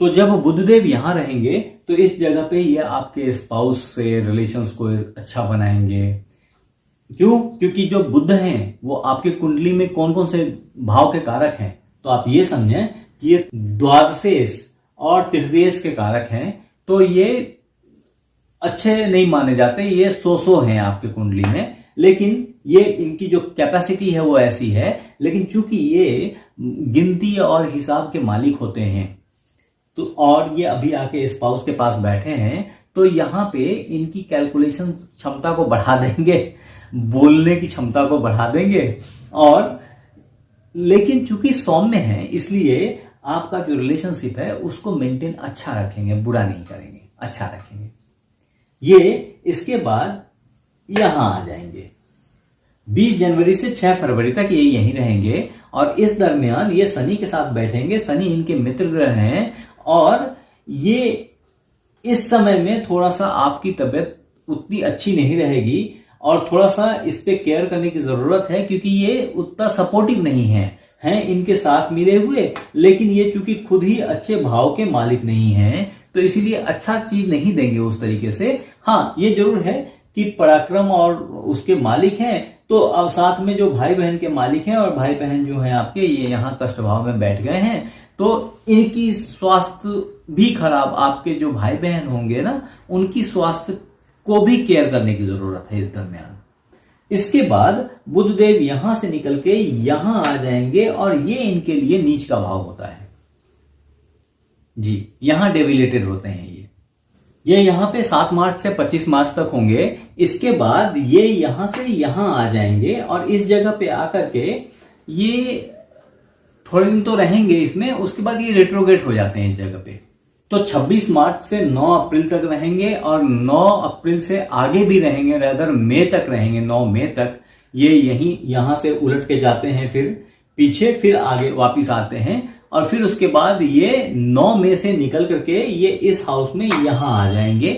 तो जब बुधदेव यहां रहेंगे तो इस जगह पे ये आपके स्पाउस से रिलेशंस को अच्छा बनाएंगे। क्यों? क्योंकि जो बुध हैं वो आपके कुंडली में कौन कौन से भाव के कारक हैं, तो आप ये समझें कि ये द्वादशेश और तृतीयेश के कारक हैं, तो ये अच्छे नहीं माने जाते, ये 100 हैं आपके कुंडली में, लेकिन ये इनकी जो कैपेसिटी है वो ऐसी है। लेकिन चूंकि ये गिनती और हिसाब के मालिक होते हैं, तो और ये अभी आके स्पाउस के पास बैठे हैं, तो यहां पे इनकी कैलकुलेशन क्षमता को बढ़ा देंगे, बोलने की क्षमता को बढ़ा देंगे। और लेकिन चूंकि सौम्य है इसलिए आपका जो रिलेशनशिप है उसको मेंटेन अच्छा रखेंगे, बुरा नहीं करेंगे, अच्छा रखेंगे। ये इसके बाद यहां आ जाएंगे 20 जनवरी से 6 फरवरी तक ये यहीं रहेंगे और इस दरमियान ये शनि के साथ बैठेंगे। शनि इनके मित्र ग्रह हैं और ये इस समय में थोड़ा सा आपकी तबीयत उतनी अच्छी नहीं रहेगी और थोड़ा सा इस पे केयर करने की जरूरत है, क्योंकि ये उतना सपोर्टिव नहीं है, हैं इनके साथ मिले हुए, लेकिन ये चूंकि खुद ही अच्छे भाव के मालिक नहीं हैं तो इसीलिए अच्छा चीज नहीं देंगे उस तरीके से। हाँ, ये जरूर है कि पराक्रम और उसके मालिक हैं, तो अब साथ में जो भाई बहन के मालिक हैं और भाई बहन जो हैं आपके ये यहाँ कष्ट भाव में बैठ गए हैं, तो इनकी स्वास्थ्य भी खराब, आपके जो भाई बहन होंगे ना उनकी स्वास्थ्य को भी केयर करने की जरूरत है इस दरमियान। इसके बाद बुध देव यहां से निकल के यहां आ जाएंगे और ये इनके लिए नीच का भाव होता है जी, यहां डेविलेटेड होते हैं ये यहां पे 7 मार्च से 25 मार्च तक होंगे। इसके बाद ये यहां से यहां आ जाएंगे और इस जगह पे आकर के ये थोड़े दिन तो रहेंगे इसमें, उसके बाद ये रेट्रोग्रेड हो जाते हैं इस जगह पे। तो 26 मार्च से 9 अप्रैल तक रहेंगे और 9 अप्रैल से आगे भी रहेंगे, रेदर मई तक रहेंगे, 9 मई तक ये यहां से उलट के जाते हैं, फिर पीछे, फिर आगे वापिस आते हैं और फिर उसके बाद ये 9 मई से निकल करके ये इस हाउस में यहां आ जाएंगे।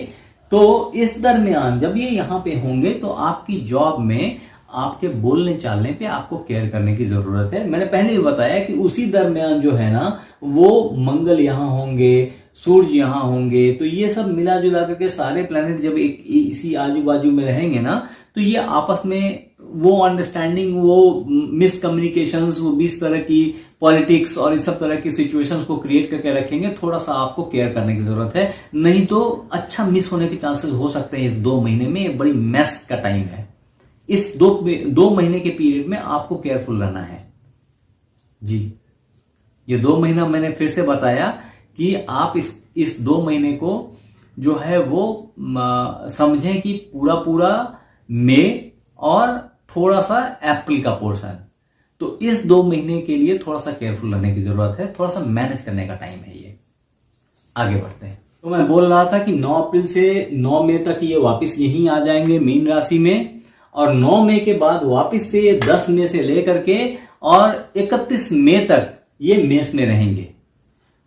तो इस दरमियान जब ये यहां पे होंगे तो आपकी जॉब में आपके बोलने चालने पे आपको केयर करने की जरूरत है। मैंने पहले ही बताया कि उसी दरमियान जो है ना वो मंगल यहां होंगे, सूर्य यहां होंगे, तो ये सब मिला जुला करके सारे प्लैनेट जब एक इसी आजू बाजू में रहेंगे ना तो ये आपस में वो अंडरस्टैंडिंग, वो मिसकम्युनिकेशंस, वो 20 तरह की पॉलिटिक्स और इस सब तरह की सिचुएशंस को क्रिएट करके रखेंगे। थोड़ा सा आपको केयर करने की जरूरत है, नहीं तो अच्छा मिस होने के चांसेस हो सकते हैं। इस 2 महीने में ये बड़ी मैस का टाइम है। इस 2 महीने के पीरियड में आपको केयरफुल रहना है जी। ये 2 महीना मैंने फिर से बताया कि आप इस 2 महीने को जो है वो समझें कि पूरा मई और थोड़ा सा अप्रैल का पोर्शन, तो इस 2 महीने के लिए थोड़ा सा केयरफुल रहने की जरूरत है, थोड़ा सा मैनेज करने का टाइम है ये। आगे बढ़ते हैं। तो मैं बोल रहा था कि 9 अप्रैल से 9 मई तक ये वापस यहीं आ जाएंगे मीन राशि में और 9 मई के बाद वापस से 10 मई से लेकर के और 31 मई तक ये मेष में रहेंगे।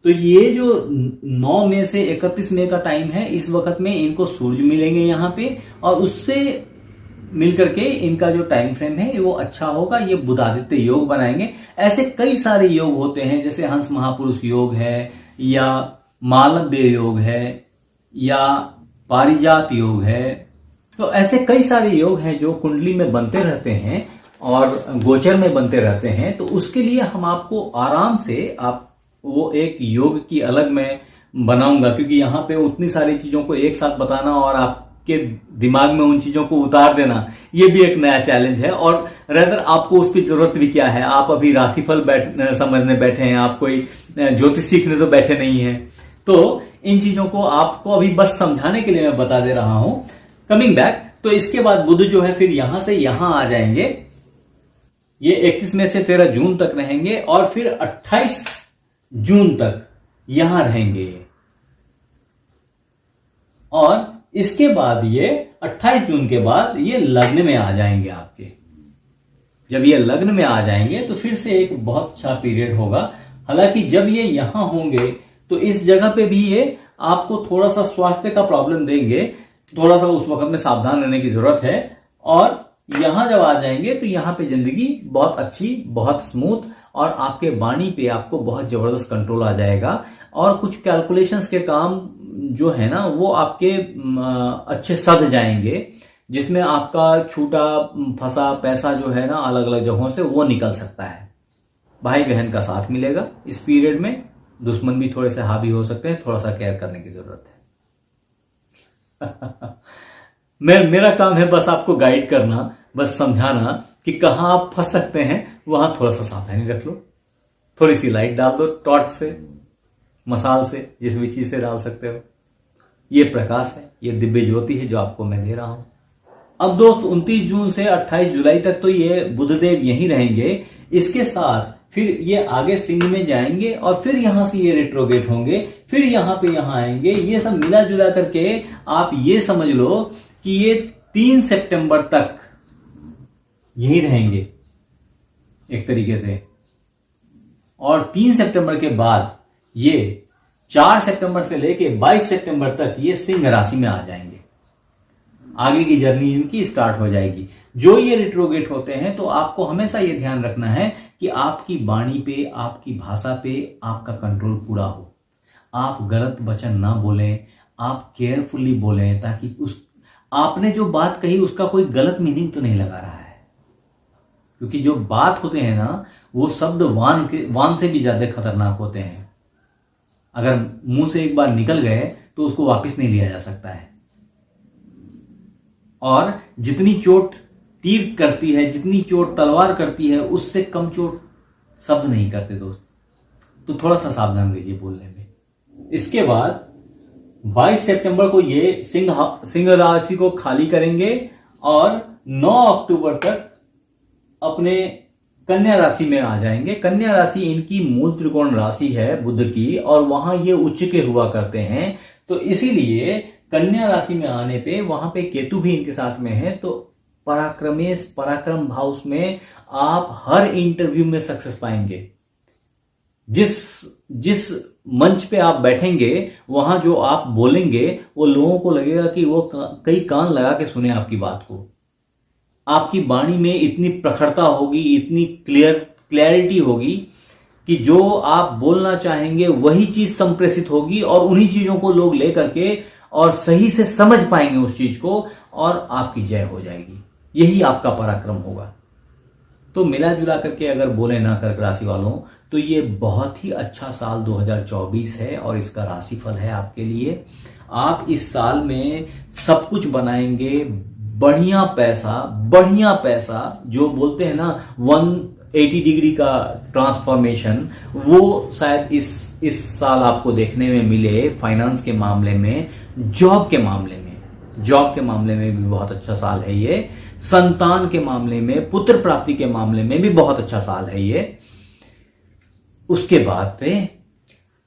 तो ये जो 9 मई से 31 मई का टाइम है, इस वक्त में इनको सूर्य मिलेंगे यहाँ पे और उससे मिलकर के इनका जो टाइम फ्रेम है वो अच्छा होगा। ये बुधादित्य योग बनाएंगे। ऐसे कई सारे योग होते हैं, जैसे हंस महापुरुष योग है या मालव्य योग है या पारिजात योग है। तो ऐसे कई सारे योग हैं जो कुंडली में बनते रहते हैं और गोचर में बनते रहते हैं। तो उसके लिए हम आपको आराम से वो एक योग की अलग मैं बनाऊंगा, क्योंकि यहाँ पे उतनी सारी चीजों को एक साथ बताना और आपके दिमाग में उन चीजों को उतार देना, ये भी एक नया चैलेंज है। और रेदर आपको उसकी जरूरत भी क्या है, आप अभी राशिफल समझने बैठे हैं, आप कोई ज्योतिष सीखने तो बैठे नहीं हैं। तो इन चीजों को आपको अभी बस समझाने के लिए मैं बता दे रहा हूं। कमिंग बैक, तो इसके बाद बुध जो है फिर यहां से यहां आ जाएंगे। ये 31 मई से 13 जून तक रहेंगे और फिर 28 जून तक यहां रहेंगे और इसके बाद ये 28 जून के बाद ये लग्न में आ जाएंगे आपके। जब ये लग्न में आ जाएंगे तो फिर से एक बहुत अच्छा पीरियड होगा। हालांकि जब ये यहां होंगे तो इस जगह पे भी ये आपको थोड़ा सा स्वास्थ्य का प्रॉब्लम देंगे, थोड़ा सा उस वक्त में सावधान रहने की जरूरत है। और यहां जब आ जाएंगे तो यहां पे जिंदगी बहुत अच्छी, बहुत स्मूथ और आपके वाणी पे आपको बहुत जबरदस्त कंट्रोल आ जाएगा और कुछ कैलकुलेशंस के काम जो है ना वो आपके अच्छे सध जाएंगे, जिसमें आपका छूटा फंसा पैसा जो है ना अलग अलग जगहों से वो निकल सकता है। भाई बहन का साथ मिलेगा इस पीरियड में, दुश्मन भी थोड़े से हावी हो सकते हैं, थोड़ा सा केयर करने की जरूरत है। मेरा काम है बस आपको गाइड करना, बस समझाना कि कहां आप फंस सकते हैं, वहां थोड़ा सा सावधानी रख लो, थोड़ी सी लाइट डाल दो, टॉर्च से, मसाल से, जिस भी चीज से डाल सकते हो। ये प्रकाश है, ये दिव्य ज्योति है जो आपको मैं दे रहा हूं। अब दोस्त 29 जून से 28 जुलाई तक तो ये बुधदेव यहीं रहेंगे। इसके साथ फिर ये आगे सिंह में जाएंगे और फिर यहां से ये रेट्रोगेट होंगे, फिर यहां पे यहां आएंगे। ये सब मिला जुला करके आप ये समझ लो कि ये 3 सितंबर तक यही रहेंगे एक तरीके से, और 3 सितंबर के बाद ये 4 सितंबर से लेके 22 सितंबर तक ये सिंह राशि में आ जाएंगे। आगे की जर्नी इनकी स्टार्ट हो जाएगी। जो ये रिट्रोगेट होते हैं तो आपको हमेशा ये ध्यान रखना है कि आपकी वाणी पे, आपकी भाषा पे आपका कंट्रोल पूरा हो। आप गलत वचन ना बोलें, आप केयरफुली बोलें, ताकि उस आपने जो बात कही उसका कोई गलत मीनिंग तो नहीं लगा रहा है। क्योंकि जो बात होते हैं ना, वो शब्द वान से भी ज्यादा खतरनाक होते हैं। अगर मुंह से एक बार निकल गए तो उसको वापस नहीं लिया जा सकता है। और जितनी चोट तीर करती है, जितनी चोट तलवार करती है, उससे कम चोट शब्द नहीं करते दोस्त। तो थोड़ा सा सावधान रहिए बोलने में। इसके बाद 22 सितंबर को ये सिंह राशि को खाली करेंगे और 9 अक्टूबर तक अपने कन्या राशि में आ जाएंगे। कन्या राशि इनकी मूल त्रिकोण राशि है बुध की, और वहां ये उच्च के हुआ करते हैं। तो इसीलिए कन्या राशि में आने पे वहां पे केतु भी इनके साथ में है। तो पराक्रम भाव में आप हर इंटरव्यू में सक्सेस पाएंगे। जिस मंच पे आप बैठेंगे, वहां जो आप बोलेंगे, वो लोगों को लगेगा कि वो कई कान लगा के सुने आपकी बात को। आपकी वाणी में इतनी प्रखरता होगी, इतनी क्लैरिटी होगी कि जो आप बोलना चाहेंगे वही चीज संप्रेषित होगी, और उन्हीं चीजों को लोग लेकर के और सही से समझ पाएंगे उस चीज को, और आपकी जय हो जाएगी। यही आपका पराक्रम होगा। तो मिला जुला करके अगर बोले ना कर्क राशि वालों, तो ये बहुत ही अच्छा साल 2024 है, और इसका राशिफल है आपके लिए। आप इस साल में सब कुछ बनाएंगे। बढ़िया पैसा जो बोलते हैं ना 180 डिग्री का ट्रांसफॉर्मेशन, वो शायद इस साल आपको देखने में मिले। फाइनेंस के मामले में, जॉब के मामले में भी बहुत अच्छा साल है ये। संतान के मामले में, पुत्र प्राप्ति के मामले में भी बहुत अच्छा साल है ये। उसके बाद पे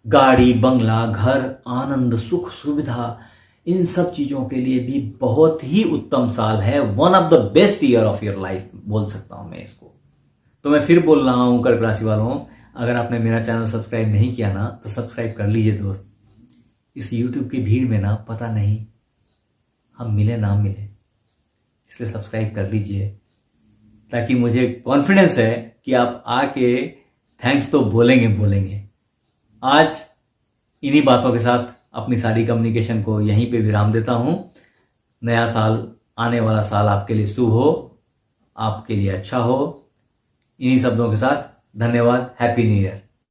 गाड़ी, बंगला, घर, आनंद, सुख, सुविधा, इन सब चीजों के लिए भी बहुत ही उत्तम साल है। One of the best year of your life बोल सकता हूं मैं इसको। तो मैं फिर बोल रहा हूं कर्क राशि वालों, अगर आपने मेरा चैनल सब्सक्राइब नहीं किया ना, तो सब्सक्राइब कर लीजिए दोस्त। इस यूट्यूब की भीड़ में ना पता नहीं हम मिले ना मिले, इसलिए सब्सक्राइब कर लीजिए, ताकि मुझे कॉन्फिडेंस है कि आप आके थैंक्स तो बोलेंगे। आज इन्हीं बातों के साथ अपनी सारी कम्युनिकेशन को यहीं पे विराम देता हूं। नया साल, आने वाला साल आपके लिए शुभ हो, आपके लिए अच्छा हो। इन्हीं शब्दों के साथ धन्यवाद। Happy new year.